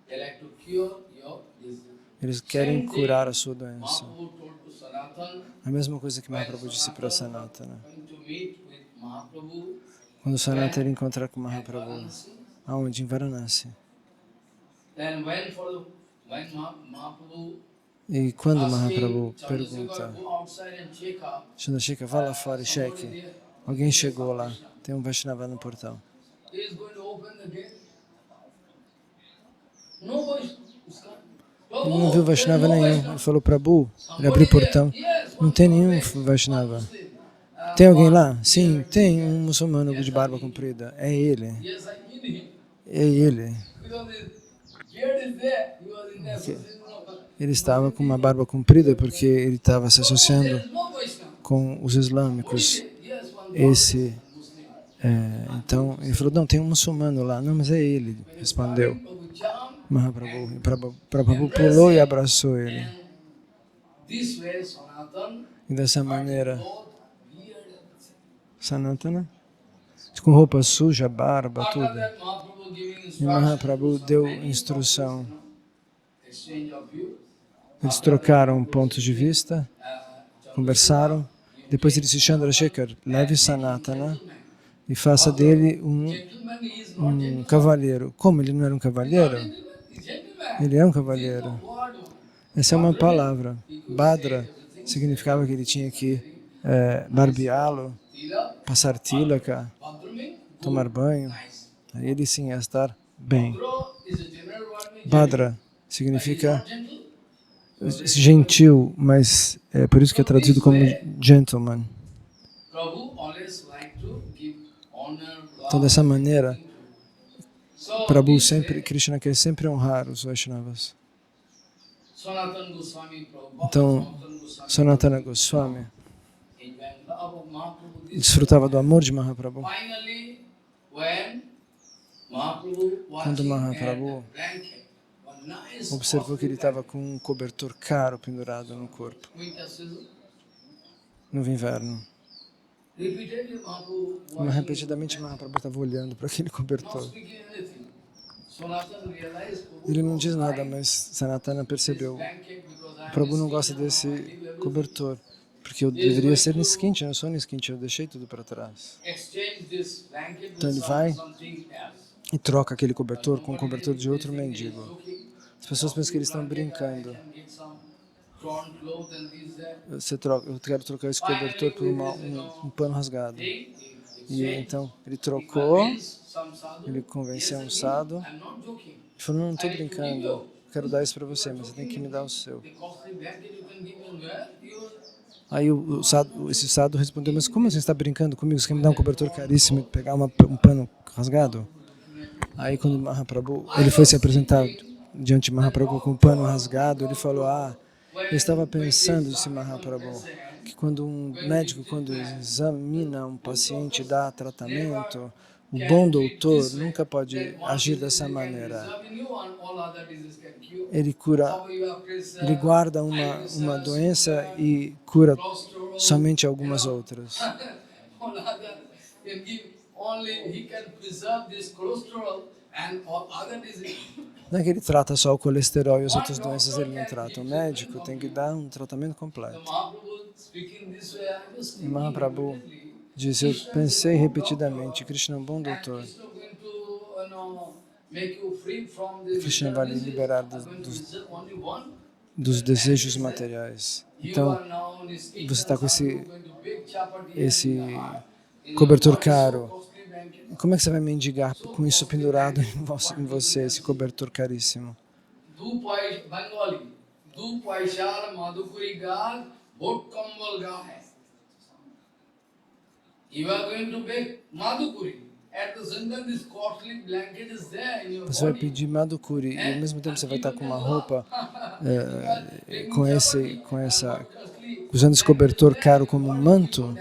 Speaker 1: they like to cure your disease.
Speaker 2: eles querem curar a sua doença.
Speaker 1: Mahaprabhu told to Sanatana,
Speaker 2: A mesma coisa que Mahaprabhu disse para Sanatana.
Speaker 1: going to meet with Mahaprabhu,
Speaker 2: Quando Sanatana ele encontrar com Mahaprabhu, aonde? Em Varanasi.
Speaker 1: then when Mahaprabhu
Speaker 2: E quando Mahaprabhu
Speaker 1: asking
Speaker 2: pergunta,
Speaker 1: Chandrasekhar, go outside and check up,
Speaker 2: Chandrasekhar, vá lá fora e cheque. Alguém chegou lá, tem um Vaishnava no portão.
Speaker 1: he is going to open the gate. No voice.
Speaker 2: Ele não viu Vaishnava nenhum. Ele falou, Prabhu, ele abriu o portão. Não tem nenhum Vaishnava. Tem alguém lá? Sim, tem um muçulmano de barba comprida. É ele.
Speaker 1: Yes, I need him.
Speaker 2: É ele.
Speaker 1: Because his beard is there. He was in the association of
Speaker 2: Ele estava com uma barba comprida porque ele estava se
Speaker 1: there
Speaker 2: associando
Speaker 1: is no Vaishnava.
Speaker 2: com os islâmicos.
Speaker 1: Yes, one
Speaker 2: Esse,
Speaker 1: Muslim.
Speaker 2: então, ele falou, não, tem um muçulmano lá. Não, mas é ele, respondeu
Speaker 1: Prabhu Jam,
Speaker 2: Mahaprabhu. E Prabhu pulou e abraçou ele.
Speaker 1: and this way Sanatan
Speaker 2: E dessa maneira,
Speaker 1: both beard and
Speaker 2: Sanatana, com roupa suja, barba,
Speaker 1: after
Speaker 2: tudo.
Speaker 1: that Mahaprabhu giving
Speaker 2: E
Speaker 1: instructions,
Speaker 2: Mahaprabhu deu instrução.
Speaker 1: exchange of views,
Speaker 2: Eles trocaram pontos de vista, conversaram. Depois ele disse, Chandrasekhar, leve Sanatana e faça dele
Speaker 1: gentleman is not
Speaker 2: um cavalheiro. Como ele não era um cavalheiro?
Speaker 1: gentleman.
Speaker 2: Ele é um cavalheiro.
Speaker 1: Word.
Speaker 2: Essa é uma palavra. Badra significava que ele tinha que barbeá-lo,
Speaker 1: Tila,
Speaker 2: passar tilaka,
Speaker 1: Badrami,
Speaker 2: tomar banho.
Speaker 1: nice.
Speaker 2: Aí ele sim ia estar bem.
Speaker 1: Badra is a general word meaning
Speaker 2: Badra significa
Speaker 1: gentle.
Speaker 2: gentil, mas é por isso que é traduzido como gentleman.
Speaker 1: Prabhu always like to give honor,
Speaker 2: Então,
Speaker 1: love.
Speaker 2: dessa maneira,
Speaker 1: So,
Speaker 2: Prabhu
Speaker 1: this
Speaker 2: sempre,
Speaker 1: way,
Speaker 2: Krishna quer sempre honrar os Vaishnavas.
Speaker 1: Sanatana Goswami Prabhupada,
Speaker 2: Então,
Speaker 1: Sanatana Goswami
Speaker 2: Sanatana Goswami
Speaker 1: enjoying love of Mahaprabhu. This
Speaker 2: desfrutava do amor de Mahaprabhu.
Speaker 1: finally, when Mahaprabhu was
Speaker 2: Quando
Speaker 1: in
Speaker 2: Mahaprabhu
Speaker 1: Blanket, one nice
Speaker 2: observou que ele estava com um cobertor caro pendurado no corpo,
Speaker 1: winter season.
Speaker 2: no inverno.
Speaker 1: Repeatedly Mahaprabhu
Speaker 2: Mas
Speaker 1: watching,
Speaker 2: repetidamente Mahaprabhu estava olhando para aquele
Speaker 1: not
Speaker 2: cobertor.
Speaker 1: speaking anything. Sanatana realized, Prabhu,
Speaker 2: Ele não diz
Speaker 1: don't
Speaker 2: nada,
Speaker 1: like
Speaker 2: mas Sanatana
Speaker 1: this
Speaker 2: percebeu.
Speaker 1: blanket because I am
Speaker 2: Prabhu não
Speaker 1: Niskinja,
Speaker 2: gosta
Speaker 1: now I
Speaker 2: desse
Speaker 1: leave everything.
Speaker 2: cobertor, porque eu deveria ser Niskint, eu não sou Niskint, eu deixei tudo para trás.
Speaker 1: Exchange this blanket
Speaker 2: Então
Speaker 1: with
Speaker 2: ele vai
Speaker 1: something else.
Speaker 2: e troca aquele cobertor com o cobertor de outro
Speaker 1: They
Speaker 2: mendigo.
Speaker 1: joking.
Speaker 2: As pessoas pensam que eles estão
Speaker 1: I
Speaker 2: brincando.
Speaker 1: can get some torn clothes and this, that.
Speaker 2: Eu quero trocar esse cobertor por um pano rasgado.
Speaker 1: Thing,
Speaker 2: E
Speaker 1: exchange.
Speaker 2: então ele
Speaker 1: He
Speaker 2: trocou,
Speaker 1: convinced some sadhu.
Speaker 2: ele convenceu um
Speaker 1: Yes,
Speaker 2: sadhu.
Speaker 1: I'm not joking.
Speaker 2: Ele falou, não estou brincando, eu quero dar isso para você, mas você tem que me dar o seu.
Speaker 1: The costly blanket you can give me where? You
Speaker 2: Aí esse sadhu respondeu, mas como você está brincando comigo? Você quer me dar um cobertor caríssimo e pegar um pano rasgado? Aí quando Mahaprabhu, ele foi se apresentar diante de Mahaprabhu com o pano rasgado, ele falou, eu estava pensando, disse Mahaprabhu, que quando um médico, quando examina um paciente e dá tratamento, o bom doutor nunca pode agir dessa maneira. Ele cura, ele guarda uma doença e cura somente algumas outras. Não é que ele trata só o colesterol e as outras doenças ele não trata. O médico tem que dar um tratamento completo. E Mahaprabhu disse, eu pensei repetidamente, Krishna é um bom doutor. Krishna vai lhe liberar dos desejos materiais. Então, você está com esse cobertor caro. Como é que você vai mendigar com isso pendurado em você, esse cobertor caríssimo? Você vai pedir Madhukuri e ao mesmo tempo você vai estar com uma roupa usando esse cobertor caro como um manto.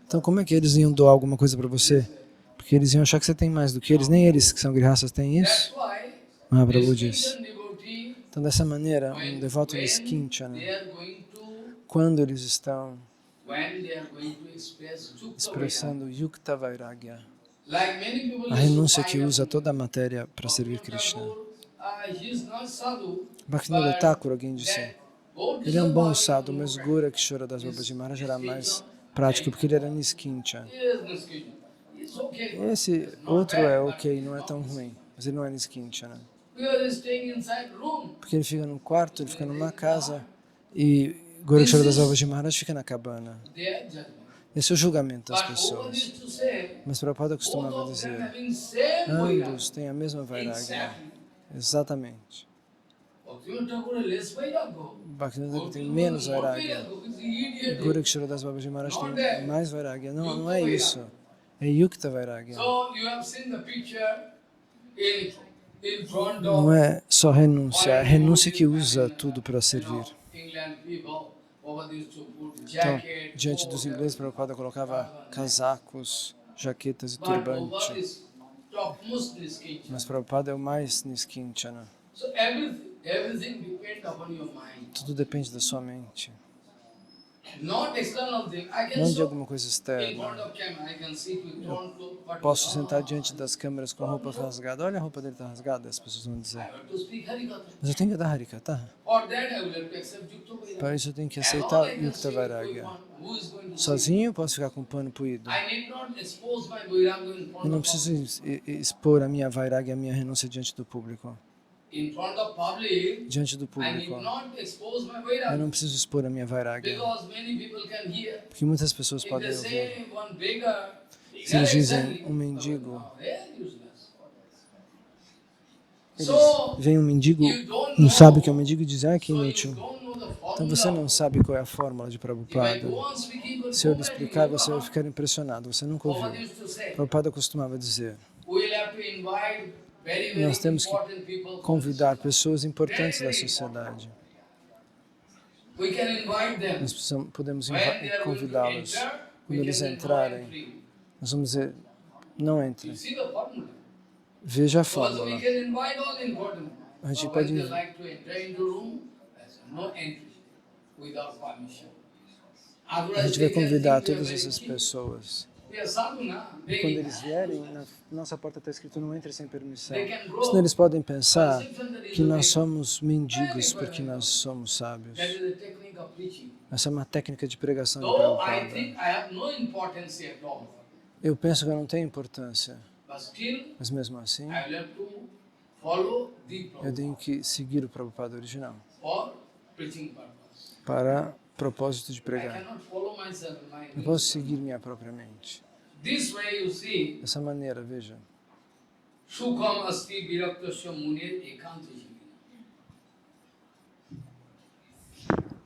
Speaker 2: Então como é que eles iam doar alguma coisa para você? Porque eles iam achar que você tem mais do que eles, nem eles que são grihastas têm isso. Mahaprabhu disse. Então dessa maneira, um devoto Niskinchana, quando eles estão expressando Yukta Vairagya, a renúncia que usa toda a matéria para servir Krishna. Bhaktivinoda Thakur, alguém disse, ele é um bom sadhu, mas Gora Kishora das Babaji Maharaj era mais prático, porque ele era Niskincha. Esse outro é ok, não é tão ruim, mas ele não é Niskincha, né? Porque ele fica no quarto, ele fica numa casa e Gora Kishora das Babaji Maharaj fica na cabana. Esse é o julgamento das pessoas. Mas Prabhupada costumava dizer, ambos têm a mesma vairagya. Exatamente. Bhaktivinoda tem menos vairagya. Gora Kishora das Babaji Maharaj tem mais vairagya. Não é isso. É Yukta Vairagya. Não é só renúncia, é renúncia que usa tudo para servir. Então, diante dos ingleses, Prabhupada colocava casacos, jaquetas e turbante. Mas Prabhupada é o mais Niskinchana. Tudo depende da sua mente. Não de alguma coisa externa. Eu posso sentar diante das câmeras com roupas rasgadas. Olha, a roupa dele está rasgada, as pessoas vão dizer. Mas eu tenho que dar Harikata. Para isso eu tenho que aceitar Yukta Vairagya. Sozinho eu posso ficar com o pano puído. Eu não preciso expor a minha Vairagya, a minha renúncia diante do público. Diante do público. Eu não preciso expor a minha Vairagya. Porque muitas pessoas podem ouvir. Se eles dizem um mendigo, vem um mendigo, não sabe o que é um mendigo e diz, que inútil. Então você não sabe qual é a fórmula de Prabhupada. Se eu lhe explicar, você vai ficar impressionado. Você nunca ouviu. Prabhupada costumava dizer, nós temos que convidar pessoas importantes da sociedade. Nós podemos convidá-los. Quando eles entrarem, nós vamos dizer, não entrem. Veja a
Speaker 1: Also
Speaker 2: fórmula.
Speaker 1: we can invite all important.
Speaker 2: A gente
Speaker 1: So
Speaker 2: pode
Speaker 1: when they like to enter into room, there's no entry without permission.
Speaker 2: A
Speaker 1: Otherwise
Speaker 2: gente vai
Speaker 1: they can
Speaker 2: convidar
Speaker 1: think we are
Speaker 2: todas
Speaker 1: very
Speaker 2: essas
Speaker 1: cheap.
Speaker 2: pessoas.
Speaker 1: We are sadhana,
Speaker 2: E quando
Speaker 1: very
Speaker 2: eles vierem, na nossa porta está escrito não entre sem permissão.
Speaker 1: They can
Speaker 2: Senão
Speaker 1: grow.
Speaker 2: eles podem pensar
Speaker 1: Perception that is
Speaker 2: que nós
Speaker 1: okay.
Speaker 2: somos mendigos porque nós somos sábios.
Speaker 1: That is the technique of preaching.
Speaker 2: Essa é uma técnica de pregação de
Speaker 1: Though I
Speaker 2: Prabhupada.
Speaker 1: think I have no importance at all,
Speaker 2: Eu penso que eu não tenho importância,
Speaker 1: but still
Speaker 2: mas mesmo assim,
Speaker 1: I will have to follow the
Speaker 2: eu
Speaker 1: Prabhupada
Speaker 2: tenho que seguir o Prabhupada original
Speaker 1: for preaching purpose.
Speaker 2: para propósito de
Speaker 1: I
Speaker 2: pregar.
Speaker 1: cannot follow myself.
Speaker 2: Eu posso seguir minha própria mente.
Speaker 1: This way you see,
Speaker 2: Dessa maneira, veja.
Speaker 1: Sukham asti viraktasya munir ekanta jivina.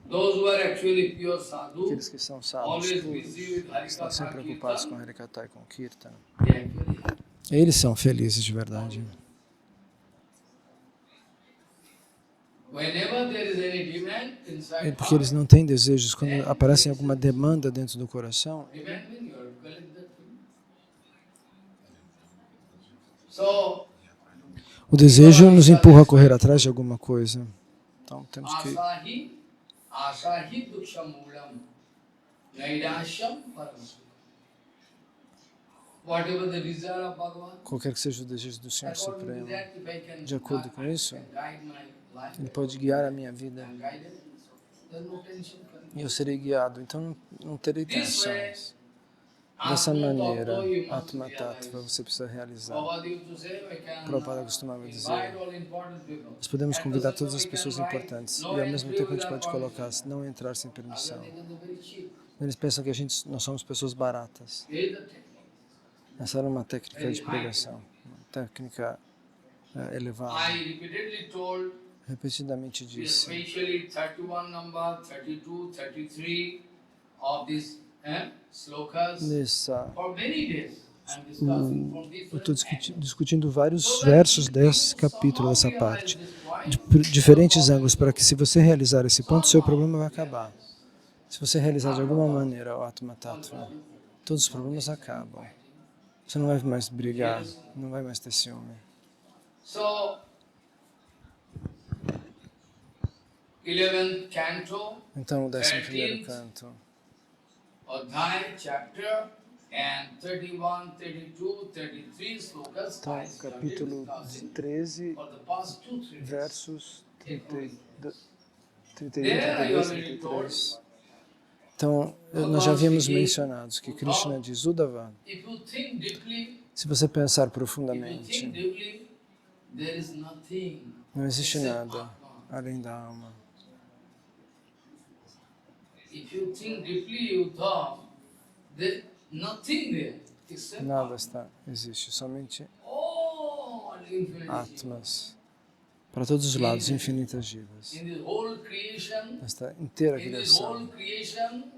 Speaker 1: Those who are actually pure sadhu,
Speaker 2: Aqueles que são sábios,
Speaker 1: always
Speaker 2: puros,
Speaker 1: busy with
Speaker 2: estão sempre
Speaker 1: Harikatha
Speaker 2: preocupados com
Speaker 1: Kirtan,
Speaker 2: Harikata e com Kirtan.
Speaker 1: they actually have.
Speaker 2: Eles são felizes de verdade.
Speaker 1: Whenever there is any demand inside
Speaker 2: Porque eles
Speaker 1: heart,
Speaker 2: não têm desejos. Quando aparece alguma demanda dentro do coração,
Speaker 1: demand means you have to collect that thing. So,
Speaker 2: o desejo nos empurra a correr atrás de alguma coisa. Então temos que
Speaker 1: asahi dukshamulam nairasham param. Whatever the desire of Bhagavan,
Speaker 2: qualquer que seja o desejo do Senhor
Speaker 1: according to
Speaker 2: Supremo,
Speaker 1: that, if I can
Speaker 2: de acordo com isso,
Speaker 1: guide my life,
Speaker 2: Ele pode guiar a minha vida
Speaker 1: and guide it, there's no tension coming.
Speaker 2: e eu serei guiado. Então não terei
Speaker 1: This way,
Speaker 2: tensões. Dessa maneira,
Speaker 1: Atma Tattva,
Speaker 2: Atma
Speaker 1: you must
Speaker 2: Tattva,
Speaker 1: realize.
Speaker 2: você precisa realizar.
Speaker 1: Prabhupada used to say, we can
Speaker 2: Prabhupada costumava
Speaker 1: invite
Speaker 2: dizer,
Speaker 1: all important people.
Speaker 2: nós podemos
Speaker 1: At
Speaker 2: convidar
Speaker 1: the
Speaker 2: todas as
Speaker 1: same time,
Speaker 2: pessoas
Speaker 1: we can
Speaker 2: importantes
Speaker 1: write,
Speaker 2: e
Speaker 1: no
Speaker 2: ao mesmo
Speaker 1: entry
Speaker 2: tempo a gente
Speaker 1: without
Speaker 2: pode colocar
Speaker 1: permission.
Speaker 2: não entrar sem permissão.
Speaker 1: Otherwise, they can be very cheap.
Speaker 2: Eles pensam que nós somos pessoas baratas.
Speaker 1: This is the technique.
Speaker 2: Essa era uma técnica de pregação, uma técnica elevada.
Speaker 1: I repeatedly told,
Speaker 2: Repetidamente disse,
Speaker 1: especially 31 number, 32, 33 of these slokas,
Speaker 2: nessa
Speaker 1: for many days. I'm discussing from
Speaker 2: eu estou
Speaker 1: different angles.
Speaker 2: discutindo vários versos desse capítulo, dessa parte, de diferentes ângulos, para que se você realizar esse ponto, seu problema vai acabar. Se você realizar de alguma maneira o Atma Tattva, todos os problemas acabam. Você não vai mais brigar, não vai mais ter ciúme.
Speaker 1: So, 11th canto,
Speaker 2: Então, o 11º canto,
Speaker 1: Adhyay, chapter, and 31, 32, 33 slokas.
Speaker 2: então,
Speaker 1: I started
Speaker 2: capítulo
Speaker 1: discussing
Speaker 2: 13,
Speaker 1: for the past 2-3 days.
Speaker 2: versos 31,
Speaker 1: There I
Speaker 2: 32,
Speaker 1: already told,
Speaker 2: 33. Então, nós já havíamos mencionado que Krishna diz, Uddhava,
Speaker 1: if you think deeply,
Speaker 2: se você pensar
Speaker 1: if you think
Speaker 2: profundamente,
Speaker 1: deeply, there is nothing
Speaker 2: não existe
Speaker 1: except
Speaker 2: nada
Speaker 1: Atma.
Speaker 2: além da alma.
Speaker 1: If you think deeply, you thought there's nothing there except
Speaker 2: Nada existe, somente
Speaker 1: all infinite
Speaker 2: Atmas. Para todos os lados, infinitas jivas.
Speaker 1: in this whole creation,
Speaker 2: Esta inteira
Speaker 1: in this whole
Speaker 2: criação.
Speaker 1: creation,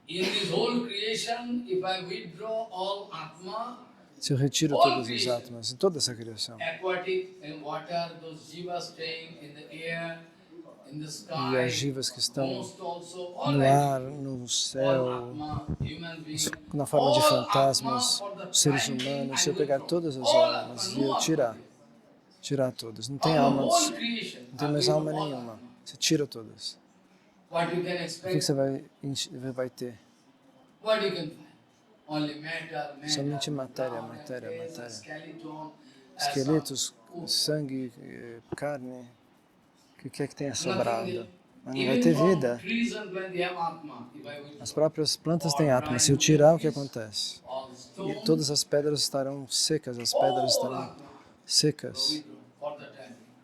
Speaker 1: in this whole creation, if I withdraw all Atma,
Speaker 2: Se eu retiro todos os Atmas em toda essa criação,
Speaker 1: aquatic and water, those jivas staying in the air, in the
Speaker 2: e as
Speaker 1: sky,
Speaker 2: jivas que estão
Speaker 1: most also, all
Speaker 2: no
Speaker 1: like
Speaker 2: ar, no
Speaker 1: all
Speaker 2: céu,
Speaker 1: Atma, human beings,
Speaker 2: na forma de
Speaker 1: all
Speaker 2: fantasmas,
Speaker 1: Atma for the
Speaker 2: seres
Speaker 1: time being,
Speaker 2: humanos,
Speaker 1: I
Speaker 2: se eu pegar
Speaker 1: withdraw.
Speaker 2: todas as
Speaker 1: All
Speaker 2: almas
Speaker 1: Atma,
Speaker 2: e
Speaker 1: no
Speaker 2: eu
Speaker 1: Atma.
Speaker 2: tirar todas, não
Speaker 1: Of
Speaker 2: tem
Speaker 1: the
Speaker 2: almas,
Speaker 1: whole creation,
Speaker 2: não tem
Speaker 1: I
Speaker 2: mais
Speaker 1: withdraw
Speaker 2: alma
Speaker 1: all
Speaker 2: nenhuma,
Speaker 1: Atma.
Speaker 2: você tira todas.
Speaker 1: What you can
Speaker 2: O que
Speaker 1: expect,
Speaker 2: você vai ter?
Speaker 1: what you can find? Only matter,
Speaker 2: Somente matéria,
Speaker 1: blood,
Speaker 2: matéria,
Speaker 1: and
Speaker 2: matéria.
Speaker 1: skeleton,
Speaker 2: Esqueletos, sangue, carne, o que é que tenha sobrado? Mas não vai ter vida. As próprias plantas têm Atma. Se eu tirar, o que acontece? E todas as pedras estarão secas, as pedras estarão secas.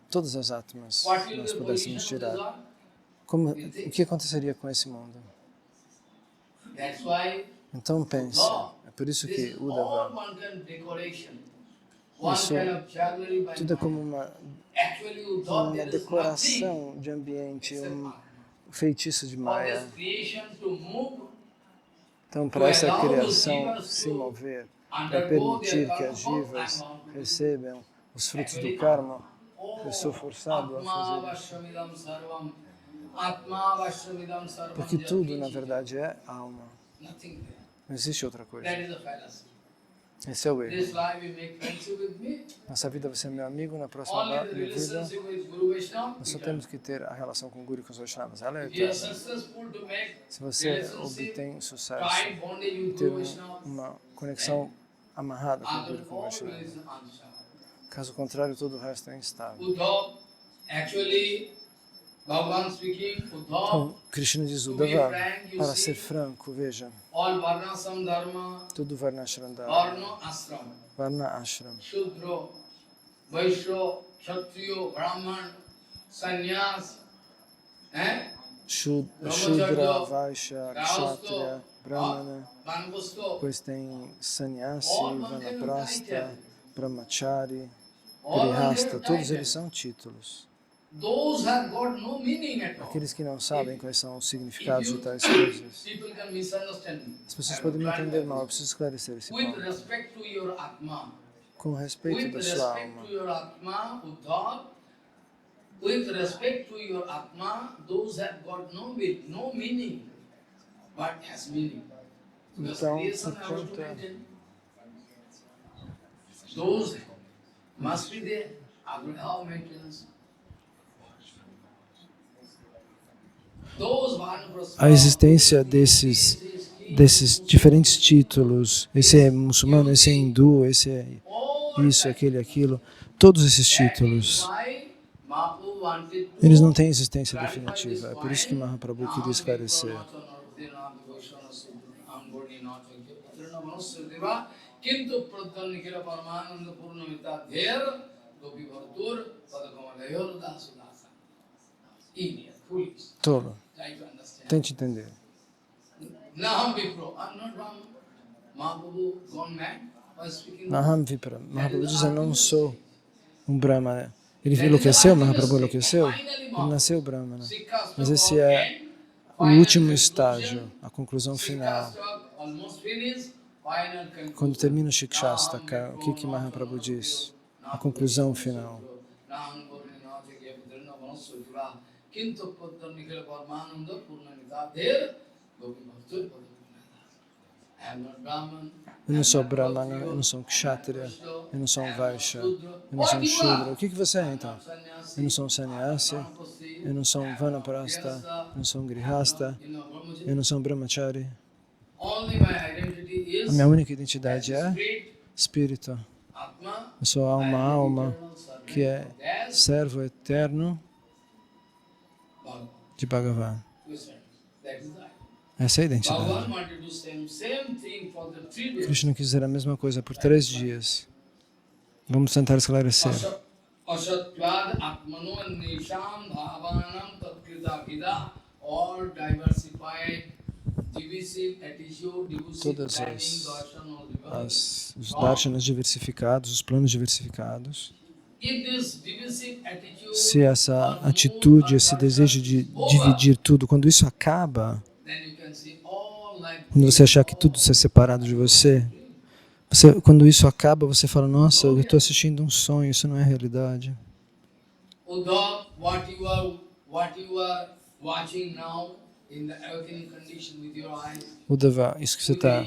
Speaker 2: Todas as Atmas nós pudéssemos tirar. O que aconteceria com esse mundo? Então pense, é por isso que Uddhava, isso tudo é como uma decoração de ambiente, um feitiço de Maya. Então, para essa criação se mover, para permitir que as jivas recebam os frutos do karma, eu sou forçado a fazer isso. Porque tudo, na verdade, é alma. Não existe outra coisa. Esse é o erro.
Speaker 1: This life you make friendship with me.
Speaker 2: Nessa vida você é meu amigo, na próxima
Speaker 1: Only the
Speaker 2: vida
Speaker 1: relationship with Guru Vaishnava.
Speaker 2: nós só temos que ter a relação com o Guru e com os Vaishnavas. Ela é
Speaker 1: If you are
Speaker 2: eterna.
Speaker 1: successful to make
Speaker 2: Se você
Speaker 1: relationship,
Speaker 2: obtém sucesso,
Speaker 1: tight bondage with
Speaker 2: ter
Speaker 1: Guru Vaishnava,
Speaker 2: uma conexão amarrada com o Guru e com o
Speaker 1: all
Speaker 2: Vaishnava.
Speaker 1: is unstable.
Speaker 2: Caso contrário, todo o resto é instável.
Speaker 1: Uddhav, actually, Bhagavan speaking, Uddhav,
Speaker 2: Então, Krishna diz, Uddhava, para ser franco, veja,
Speaker 1: all varnasam dharma,
Speaker 2: tudo Varnashram Dharma,
Speaker 1: varna ashram,
Speaker 2: Varna Ashram,
Speaker 1: Shudra, Vaishya, Kshatriya, Brahman, Sannyas,
Speaker 2: Shudra, Vaishya, Kshatriya, Brahmana,
Speaker 1: Vanapusto,
Speaker 2: depois tem Sannyasi, Vanaprastha, Brahmachari, Grihasta, todos eles são títulos.
Speaker 1: those have got no meaning at all.
Speaker 2: Aqueles que não sabem quais são os significados de tais coisas.
Speaker 1: People can misunderstand me.
Speaker 2: As pessoas podem me entender mal, eu preciso esclarecer esse
Speaker 1: With
Speaker 2: ponto.
Speaker 1: respect to your Atma,
Speaker 2: Com respeito
Speaker 1: with
Speaker 2: da sua
Speaker 1: respect
Speaker 2: alma,
Speaker 1: to your Atma, Uddhav, with respect to your Atma, those have got no meaning, but has meaning. Because
Speaker 2: Então,
Speaker 1: creation has to
Speaker 2: portanto,
Speaker 1: maintain. Those must be there. How maintenance? Those
Speaker 2: a existência desses diferentes títulos, esse é muçulmano, esse é hindu, esse é isso, aquele, aquilo, todos esses títulos, eles não têm existência definitiva. É por isso que Mahaprabhu queria esclarecer. Tolo, tente entender.
Speaker 1: Naham Vipro, I'm not Brahman. Mahaprabhu gone mad by speaking.
Speaker 2: Naham Vipra, Mahaprabhu diz, eu não sou um Brahmana. Ele enlouqueceu, Mahaprabhu enlouqueceu, ele nasceu Brahmana. Mas esse é o último estágio, a conclusão final. Quando termina o Shikshastaka, o que Mahaprabhu diz? A conclusão final. Eu não sou Brahmana, eu não sou um Kshatriya, eu não sou um Vaishya, eu não sou um Shudra. O que você é então? Eu não sou um Sannyasi, eu não sou um Vanaprastha, eu não sou um Grihasta, eu não sou um Brahmachari. A minha única identidade é Espírito. Eu sou alma, que é servo eterno de Bhagavan. Essa é a identidade. Krishna quis dizer a mesma coisa por 3 dias. Vamos tentar esclarecer. Todas os darshanas diversificados, os planos diversificados. Se essa atitude, esse desejo de dividir tudo, quando isso acaba, quando você achar que tudo está separado de você, quando isso acaba, você fala, nossa, eu estou assistindo um sonho, isso não é realidade. Uddhava, isso que você está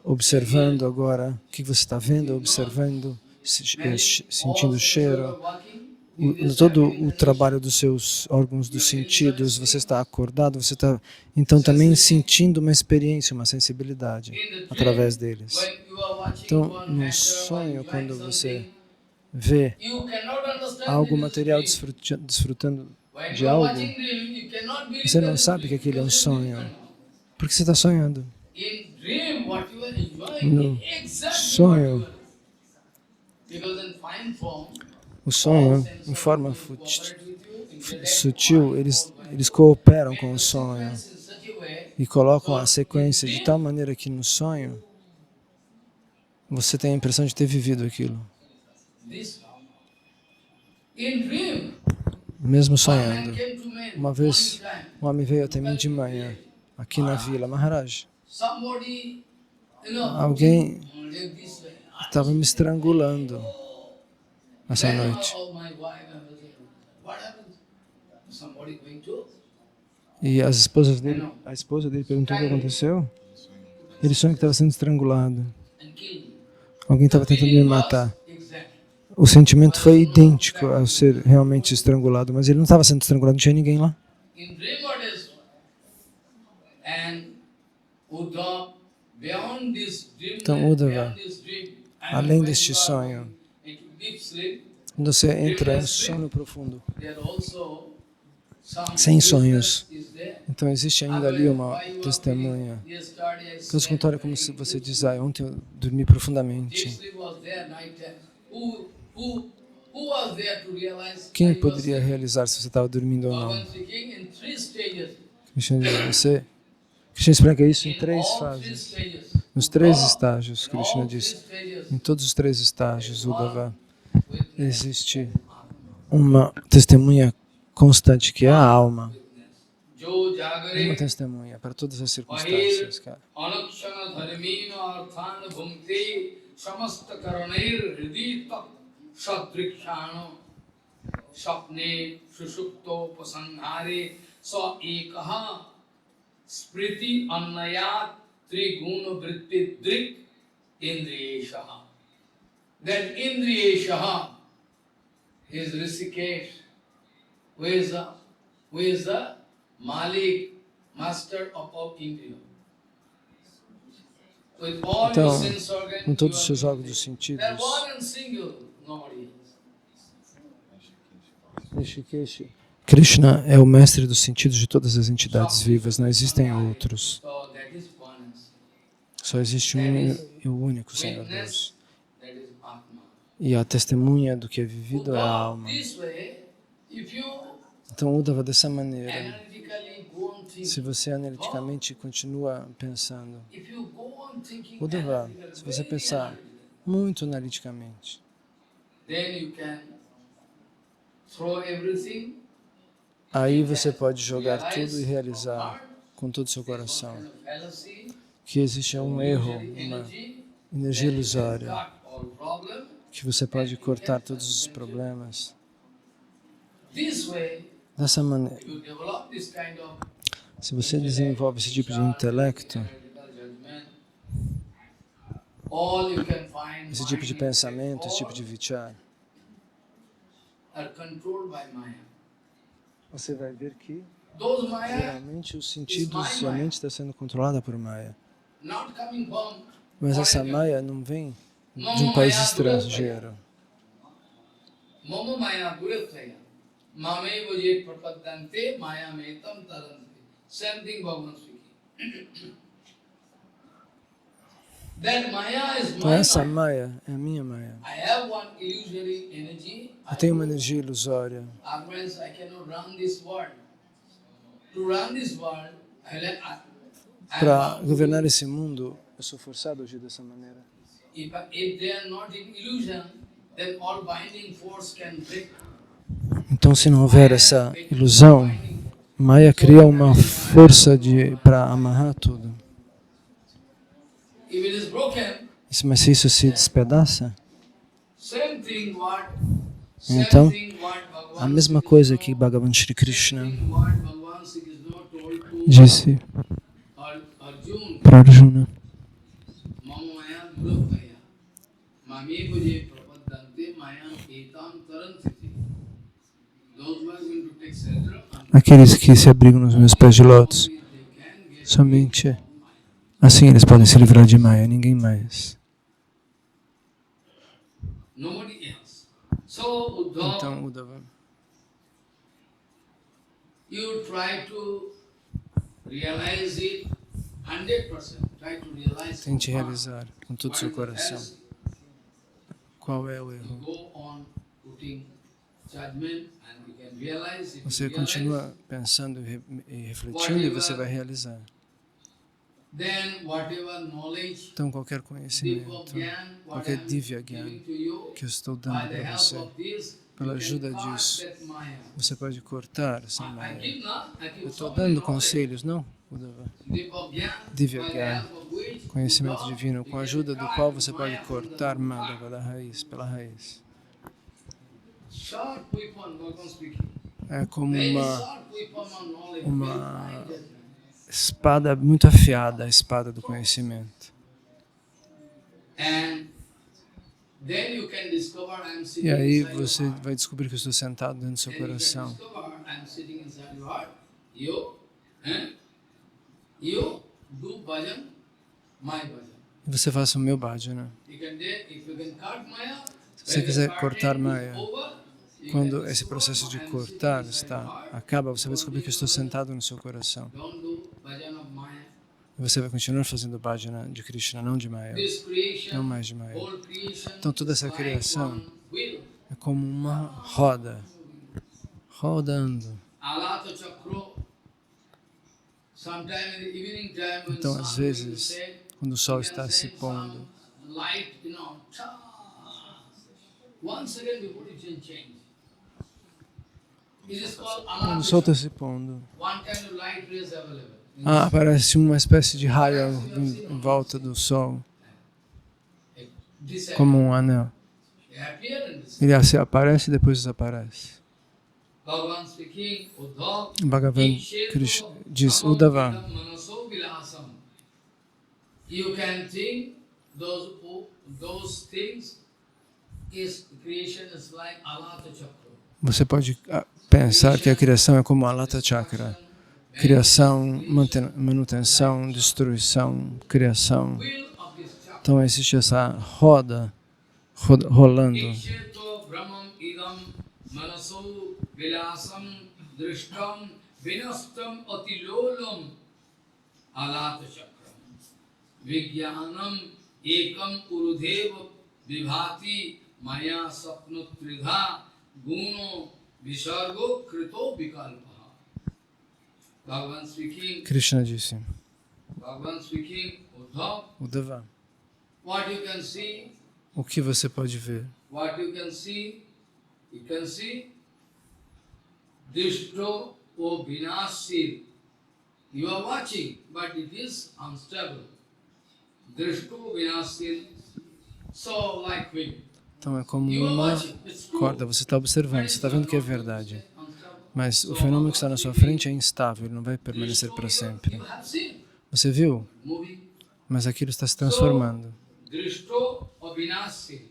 Speaker 2: observando agora, o que você está vendo, observando, sentindo o cheiro, todo o trabalho dos seus órgãos dos sentidos, você está acordado, você está então também sentindo uma experiência, uma sensibilidade através deles. Então, no sonho, quando você vê algo material desfrutando de algo, você não sabe que aquele é um sonho, porque você está sonhando. No sonho, o sonho, em forma sutil, eles cooperam com o sonho e colocam a sequência de tal maneira que no sonho você tem a impressão de ter vivido aquilo. Mesmo sonhando. Uma vez, um homem veio até mim de manhã, aqui na vila, Maharaj. Alguém estava me estrangulando essa noite. E a esposa dele perguntou o que aconteceu. Ele sonhou que estava sendo estrangulado. Alguém estava tentando me matar.
Speaker 1: Exactly.
Speaker 2: O sentimento foi idêntico ao ser realmente estrangulado, mas ele não estava sendo estrangulado, não tinha ninguém lá.
Speaker 1: In dream what is and Uddhava, beyond this
Speaker 2: Então,
Speaker 1: dreamland,
Speaker 2: Uddhava,
Speaker 1: beyond this dream,
Speaker 2: além
Speaker 1: when
Speaker 2: deste
Speaker 1: you are
Speaker 2: sonho,
Speaker 1: going into deep sleep,
Speaker 2: quando você entra em sono profundo,
Speaker 1: there also some
Speaker 2: sem sonhos,
Speaker 1: witness is there.
Speaker 2: então existe ainda ali uma
Speaker 1: Otherwise, why you are
Speaker 2: testemunha.
Speaker 1: feeling, yesterday I
Speaker 2: Caso
Speaker 1: slept
Speaker 2: contrário, como
Speaker 1: very
Speaker 2: se você
Speaker 1: deeply.
Speaker 2: diz, ontem eu dormi
Speaker 1: Deep
Speaker 2: profundamente.
Speaker 1: sleep was there night time. Who was there to realize
Speaker 2: Quem
Speaker 1: that you were
Speaker 2: poderia
Speaker 1: sleeping?
Speaker 2: realizar se você estava dormindo ou não?
Speaker 1: Bhagavan speaking in 3 stages.
Speaker 2: Krishna diz, Krishna explica isso em
Speaker 1: In
Speaker 2: 3
Speaker 1: all 3
Speaker 2: fases.
Speaker 1: stages.
Speaker 2: Nos 3
Speaker 1: Uddhava,
Speaker 2: estágios,
Speaker 1: in
Speaker 2: Krishna
Speaker 1: all
Speaker 2: diz,
Speaker 1: 3 stages,
Speaker 2: em todos os 3 estágios, Uddhava,
Speaker 1: witness.
Speaker 2: existe uma testemunha constante que é a alma.
Speaker 1: Jo
Speaker 2: Uma
Speaker 1: jagare
Speaker 2: testemunha para todas as circunstâncias, cara.
Speaker 1: anakshana dharmino arthan bhumte samasta karanair hridhi tak sadrikshano sapne sushupto pasanghare sa ekaha spriti annayat triguna vritti drik indriyeshaha. That indriyeshaha is Rishikesh, who is the Malik, master of all Indriya. With all
Speaker 2: Então,
Speaker 1: your sense organs,
Speaker 2: com todos os
Speaker 1: you
Speaker 2: seus
Speaker 1: are
Speaker 2: órgãos dos
Speaker 1: complete. They are
Speaker 2: sentidos,
Speaker 1: one and single, nobody else.
Speaker 2: Rishikesh, Krishna é o mestre dos sentidos de todas as entidades vivas, não existem outros.
Speaker 1: So that is oneness.
Speaker 2: Só existe um e o único Senhor Deus.
Speaker 1: Witness, that is Atma.
Speaker 2: E a testemunha do que é vivido é a alma.
Speaker 1: This way, if you
Speaker 2: Então, Uddhava, dessa maneira,
Speaker 1: analytically go on
Speaker 2: se
Speaker 1: thinking,
Speaker 2: você analiticamente continua pensando,
Speaker 1: if you go on thinking
Speaker 2: Uddhava,
Speaker 1: analytically,
Speaker 2: se você
Speaker 1: very
Speaker 2: pensar
Speaker 1: analytically,
Speaker 2: muito analiticamente,
Speaker 1: then you can throw everything.
Speaker 2: aí você pode jogar tudo e realizar com todo o seu coração que existe um erro, uma energia ilusória, que você pode cortar todos os problemas. Dessa maneira, se você desenvolve esse tipo de intelecto, esse tipo de pensamento, esse tipo de vichar, você vai ver que geralmente os sentidos e a mente está sendo controlada por Maya. Mas essa Maya não vem de um país estrangeiro.
Speaker 1: Same thing Bhagavan speaking. That Maya is
Speaker 2: Então
Speaker 1: my
Speaker 2: essa
Speaker 1: Maya.
Speaker 2: Maya é a minha Maya.
Speaker 1: I have one illusory energy.
Speaker 2: Eu tenho uma energia ilusória.
Speaker 1: Otherwise, I cannot run this world. To run this world,
Speaker 2: Para governar esse mundo, eu sou forçado a agir dessa maneira.
Speaker 1: if they are not in illusion, then all binding force can break.
Speaker 2: Então, se não houver essa ilusão, Maya cria uma força para amarrar tudo.
Speaker 1: If it is broken,
Speaker 2: Mas se isso se despedaça,
Speaker 1: same thing what
Speaker 2: então,
Speaker 1: Bhagavan
Speaker 2: a mesma coisa que Bhagavan Shri Krishna
Speaker 1: what Bhagavan Shri Krishna told to
Speaker 2: disse
Speaker 1: Arjuna,
Speaker 2: para Arjuna.
Speaker 1: Mamaya Durabhaya, Mami Buje Prapadante Mayam Etam Tarantiti. Those who are going to take shelter,
Speaker 2: Aqueles que se abrigam nos meus pés de lótus,
Speaker 1: they can get
Speaker 2: somente assim eles podem se livrar de Maya, ninguém mais.
Speaker 1: nobody else. So, Uddhava,
Speaker 2: Então, Uddhava,
Speaker 1: you try to realize it 100%. Try to realize
Speaker 2: tente
Speaker 1: from
Speaker 2: realizar com todo o
Speaker 1: what
Speaker 2: seu
Speaker 1: is the
Speaker 2: coração
Speaker 1: fallacy.
Speaker 2: qual é o erro.
Speaker 1: Go on putting judgment and you can realize it.
Speaker 2: Você continua pensando e refletindo e você vai realizar.
Speaker 1: Then whatever knowledge,
Speaker 2: Então, qualquer
Speaker 1: deep
Speaker 2: conhecimento,
Speaker 1: of Gyan, what
Speaker 2: qualquer
Speaker 1: I'm
Speaker 2: Divya
Speaker 1: giving
Speaker 2: Gyan
Speaker 1: to you,
Speaker 2: que eu estou
Speaker 1: by
Speaker 2: dando
Speaker 1: the
Speaker 2: para
Speaker 1: help
Speaker 2: você,
Speaker 1: of this,
Speaker 2: pela
Speaker 1: you can
Speaker 2: ajuda
Speaker 1: cut
Speaker 2: disso,
Speaker 1: that Maya.
Speaker 2: você pode cortar essa
Speaker 1: I
Speaker 2: Maya.
Speaker 1: give now, I give
Speaker 2: Eu estou
Speaker 1: so many
Speaker 2: dando
Speaker 1: knowledge.
Speaker 2: conselhos, não? Uddhava.
Speaker 1: Deep of Gyan,
Speaker 2: Divya
Speaker 1: by the
Speaker 2: Gyan,
Speaker 1: help of which,
Speaker 2: conhecimento
Speaker 1: Uddhava,
Speaker 2: divino,
Speaker 1: you
Speaker 2: com a
Speaker 1: can
Speaker 2: ajuda do
Speaker 1: cut
Speaker 2: qual você
Speaker 1: Maya
Speaker 2: pode
Speaker 1: from the
Speaker 2: cortar
Speaker 1: root.
Speaker 2: Madhava da raiz, pela raiz.
Speaker 1: Sharp weapon, Bhagavan speaking.
Speaker 2: É como
Speaker 1: Very
Speaker 2: uma
Speaker 1: sharp weapon of knowledge,
Speaker 2: uma-
Speaker 1: very fine judgment.
Speaker 2: espada muito afiada, a espada do conhecimento.
Speaker 1: And then you can discover I am
Speaker 2: E
Speaker 1: sitting
Speaker 2: aí
Speaker 1: inside your
Speaker 2: você
Speaker 1: heart.
Speaker 2: vai descobrir que eu estou sentado dentro do seu
Speaker 1: Then you can
Speaker 2: coração.
Speaker 1: discover I am sitting inside your heart. You do bhajan, my bhajan.
Speaker 2: E você faça o meu bhajana.
Speaker 1: You can if you can cut Maya.
Speaker 2: Se você quiser
Speaker 1: when the
Speaker 2: cortar
Speaker 1: curtain
Speaker 2: Maya,
Speaker 1: is over, you
Speaker 2: quando
Speaker 1: can
Speaker 2: esse
Speaker 1: discover
Speaker 2: processo de
Speaker 1: I am
Speaker 2: cortar
Speaker 1: sitting inside your heart.
Speaker 2: acaba, você vai descobrir que eu estou sentado no seu coração.
Speaker 1: Don't do bhajan of Maya.
Speaker 2: E você vai continuar fazendo o bhajana de Krishna, não de Maya,
Speaker 1: This creation,
Speaker 2: não mais de Maya.
Speaker 1: whole creation,
Speaker 2: Então toda essa
Speaker 1: is like
Speaker 2: criação
Speaker 1: one wheel.
Speaker 2: é como uma roda, rodando.
Speaker 1: Alata chakra. Sometime in the evening time when
Speaker 2: Então,
Speaker 1: sun
Speaker 2: às
Speaker 1: is going to
Speaker 2: vezes,
Speaker 1: set,
Speaker 2: quando o sol
Speaker 1: you can
Speaker 2: está se
Speaker 1: send
Speaker 2: pondo,
Speaker 1: some light, ta. 1 second before it will change. It is called
Speaker 2: quando o
Speaker 1: alata
Speaker 2: sol está
Speaker 1: chakra.
Speaker 2: se pondo,
Speaker 1: One kind of light rays available.
Speaker 2: aparece uma espécie de raio em volta do sol,
Speaker 1: Disappear.
Speaker 2: como um anel.
Speaker 1: They appear and disappear.
Speaker 2: Ele assim aparece e depois desaparece.
Speaker 1: Bhagavan speaking, Uddhav,
Speaker 2: Bhagavan Krishna diz, Uddhava,
Speaker 1: manaso vilasam. You can think those things is creation is like alata chakra.
Speaker 2: você pode pensar que a criação é como a Lata Chakra. Criação, manutenção, destruição, criação.
Speaker 1: Wheel of this chakra.
Speaker 2: Então existe essa roda rolando.
Speaker 1: Iksheto brahmam idam manaso vilasam drishtam vinastam atilolam alata chakra. Vigyanam ekam urudeva vibhati maya sapnutridha guno visargo krito vikalpaha. Bhagavan speaking,
Speaker 2: Krishna disse, Uddhava,
Speaker 1: what you can see,
Speaker 2: o que você pode ver?
Speaker 1: what you can see, Dishto o Vinashir. You are watching, but it is unstable. Drishto Vinashir, so like wind.
Speaker 2: Então é como
Speaker 1: You are
Speaker 2: uma
Speaker 1: watching, it's true.
Speaker 2: corda, você está observando, você está vendo que é verdade.
Speaker 1: Unstable.
Speaker 2: Mas o fenômeno que está na sua frente é instável, ele não vai permanecer para sempre.
Speaker 1: You have seen
Speaker 2: Você viu?
Speaker 1: moving.
Speaker 2: Mas aquilo está se transformando.
Speaker 1: Drishto o Vinashir.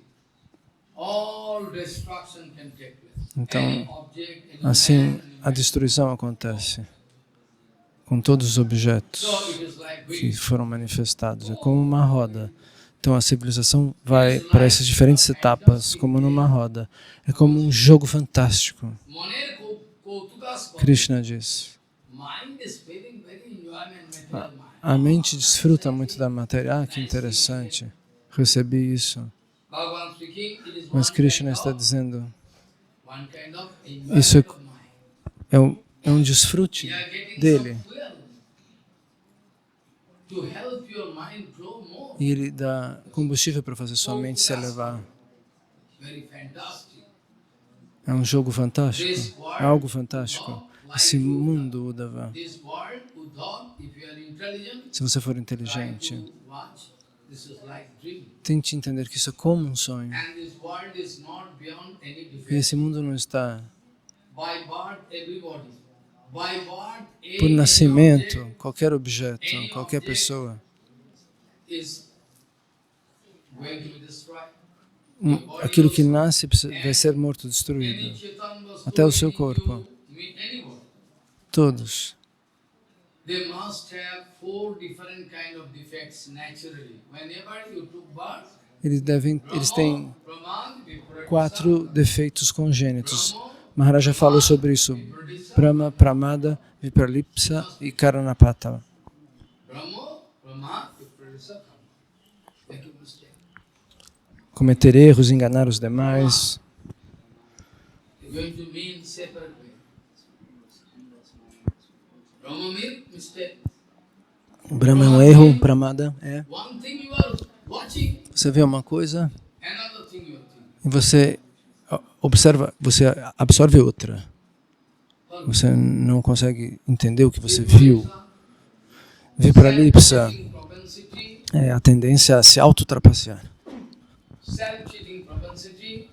Speaker 1: All destruction can take place.
Speaker 2: Então,
Speaker 1: Any object, any
Speaker 2: assim,
Speaker 1: man, any
Speaker 2: a destruição acontece com todos os objetos
Speaker 1: So it is like
Speaker 2: que
Speaker 1: wind.
Speaker 2: foram manifestados. É como uma roda. Então a civilização vai para essas diferentes etapas, como numa roda. É como um jogo fantástico.
Speaker 1: Moner Kautukas
Speaker 2: Krishna diz.
Speaker 1: mind is feeling very enjoyment, material mind.
Speaker 2: A mente desfruta muito da matéria. Ah, que interessante. Recebi isso.
Speaker 1: Bhagavan speaking, it is
Speaker 2: Mas
Speaker 1: one
Speaker 2: Krishna
Speaker 1: kind
Speaker 2: está
Speaker 1: of-
Speaker 2: dizendo,
Speaker 1: one kind of
Speaker 2: Isso
Speaker 1: enjoyment of mind.
Speaker 2: é um desfrute
Speaker 1: You are getting
Speaker 2: dele.
Speaker 1: some fuel to help your mind grow more.
Speaker 2: E ele dá combustível para fazer sua mente se elevar.
Speaker 1: Very fantastic.
Speaker 2: É um jogo fantástico. É algo fantástico. Esse mundo, Uddhava.
Speaker 1: This world, Uddhav, if you are intelligent,
Speaker 2: Se você for
Speaker 1: try
Speaker 2: inteligente,
Speaker 1: to watch. This is like dream.
Speaker 2: tente entender que isso é como um sonho.
Speaker 1: And this world is not beyond any
Speaker 2: E
Speaker 1: defense.
Speaker 2: esse mundo não está
Speaker 1: By birth, everybody. By birth,
Speaker 2: por
Speaker 1: any
Speaker 2: nascimento.
Speaker 1: object
Speaker 2: Qualquer objeto, qualquer pessoa,
Speaker 1: is going to be destroyed.
Speaker 2: aquilo que nasce vai ser morto,
Speaker 1: Any
Speaker 2: destruído.
Speaker 1: Chetan was
Speaker 2: Até o seu
Speaker 1: going
Speaker 2: corpo.
Speaker 1: to meet anyone.
Speaker 2: Todos.
Speaker 1: They must have 4 different kind of defects naturally. Whenever you took birth,
Speaker 2: Eles têm
Speaker 1: Brahman, Viprasa,
Speaker 2: 4 defeitos congênitos. Maharaja falou sobre isso. Brahma, Pramada, Vipralipsa e Karanapata.
Speaker 1: Brahma, Brahman, Viprasa, make a mistake.
Speaker 2: Cometer erros, enganar os demais.
Speaker 1: You're going to mean separate way. Brahma means mistake.
Speaker 2: Brahma é um erro, Pramada é.
Speaker 1: One thing you are watching,
Speaker 2: Você vê uma coisa
Speaker 1: another thing you are thinking.
Speaker 2: e você observa, você absorve outra. Você não consegue entender o que você viu. Vipralipsa
Speaker 1: Self-cheating propensity,
Speaker 2: é a tendência a se auto-trapacear.
Speaker 1: self-cheating propensity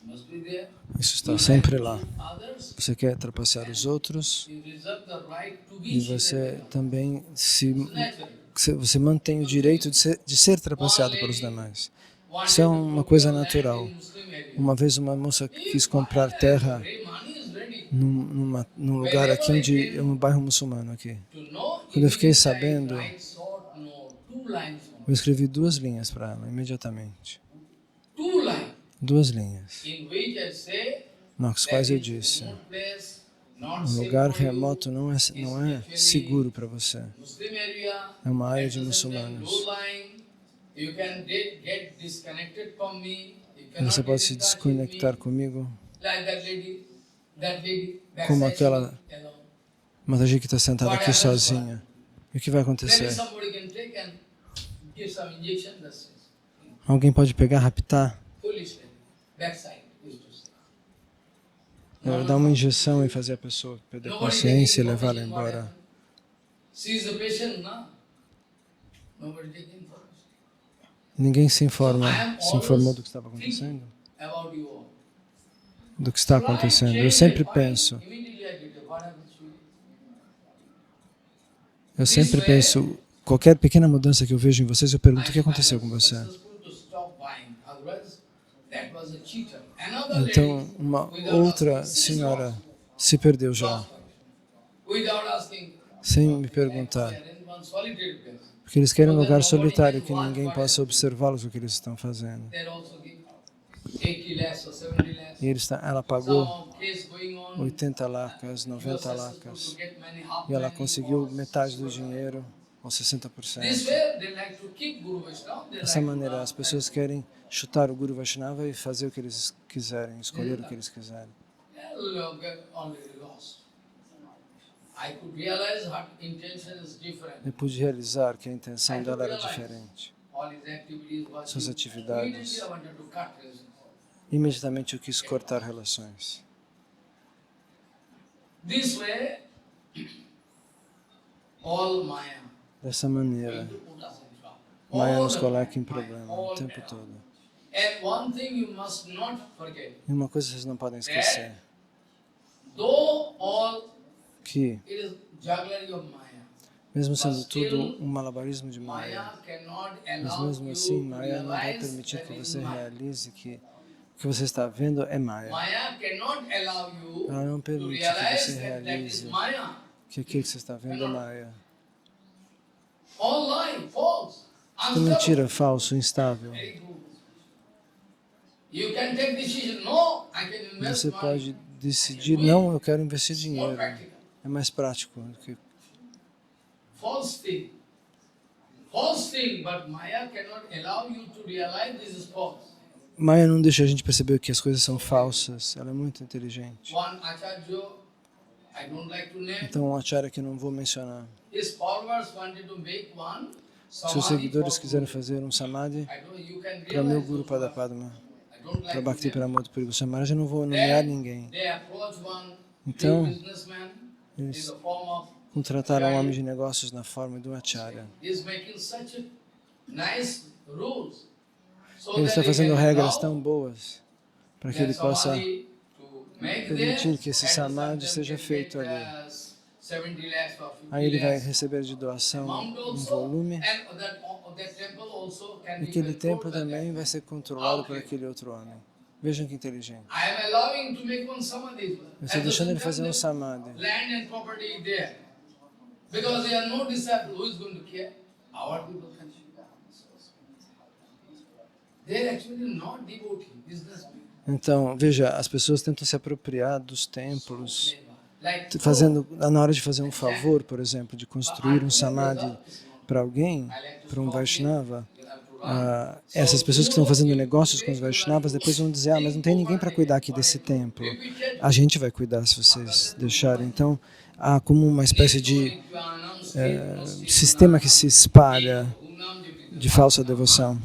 Speaker 1: must be there.
Speaker 2: Isso está sempre lá.
Speaker 1: Others,
Speaker 2: Você quer trapacear os outros
Speaker 1: you reserve the right to be
Speaker 2: e
Speaker 1: cheated.
Speaker 2: você também
Speaker 1: Naturally.
Speaker 2: você mantém o direito de ser trapaceado pelos demais. Isso é uma coisa natural. Uma vez uma moça quis comprar terra num lugar aqui onde é um bairro muçulmano aqui. Quando eu fiquei sabendo, eu escrevi 2 linhas para ela imediatamente. 2 linhas, nas quais eu disse: um lugar remoto não é seguro para você. É uma área de muçulmanos. Você pode se desconectar comigo, como aquela Mataji que está sentada aqui sozinha. E o que vai acontecer? Alguém pode pegar, raptar, dar uma injeção e fazer a pessoa perder consciência e levá-la embora. Ninguém se informou do que estava acontecendo? Do que está acontecendo. Eu sempre penso, qualquer pequena mudança que eu vejo em vocês, eu pergunto: o que aconteceu com você? Então, uma outra senhora se perdeu já, sem me perguntar. Porque eles querem um lugar solitário que ninguém possa observá-los o que eles estão fazendo. E ela pagou 80 lakhs, 90 lakhs, e ela conseguiu metade do dinheiro, ou 60%. Dessa maneira, as pessoas querem chutar o Guru Vaishnava e fazer o que eles quiserem, escolher o que eles quiserem. Eu pude realizar que a intenção dela era diferente. Suas atividades. Imediatamente eu quis cortar relações. Dessa maneira, Maya nos coloca em problema o tempo todo. E uma coisa vocês não podem esquecer, que mesmo sendo tudo um malabarismo de Maya, mas mesmo assim Maya não vai permitir que você realize que o que você está vendo é Maya. Ela não permite que você realize que aquilo que você está vendo é Maya. Tudo mentira, falso, instável. Você pode decidir: não, eu quero investir dinheiro. É mais prático do que... Maya não deixa a gente perceber que as coisas são falsas. Ela é muito inteligente. Então, um acharya que eu não vou mencionar. Se os seguidores quiserem fazer um samadhi para o meu Guru Padapadma, para Bhakti Pramod Puri Goswami Maharaj, eu não vou nomear ninguém. Então, eles contrataram um homem de negócios na forma de um acharya. Ele está fazendo regras tão boas para que ele possa permitir que esse samadhi seja feito ali. Aí ele vai receber de doação um volume, e aquele templo também vai ser controlado por aquele outro homem. Vejam que inteligente. Eu estou deixando ele fazer um samadhi. Então, veja, as pessoas tentam se apropriar dos templos, fazendo, na hora de fazer um favor, por exemplo, de construir um samadhi para alguém, para um Vaishnava, essas pessoas que estão fazendo negócios com os Vaishnavas depois vão dizer: mas não tem ninguém para cuidar aqui desse templo. A gente vai cuidar se vocês deixarem. Então, há como uma espécie de sistema que se espalha de falsa devoção.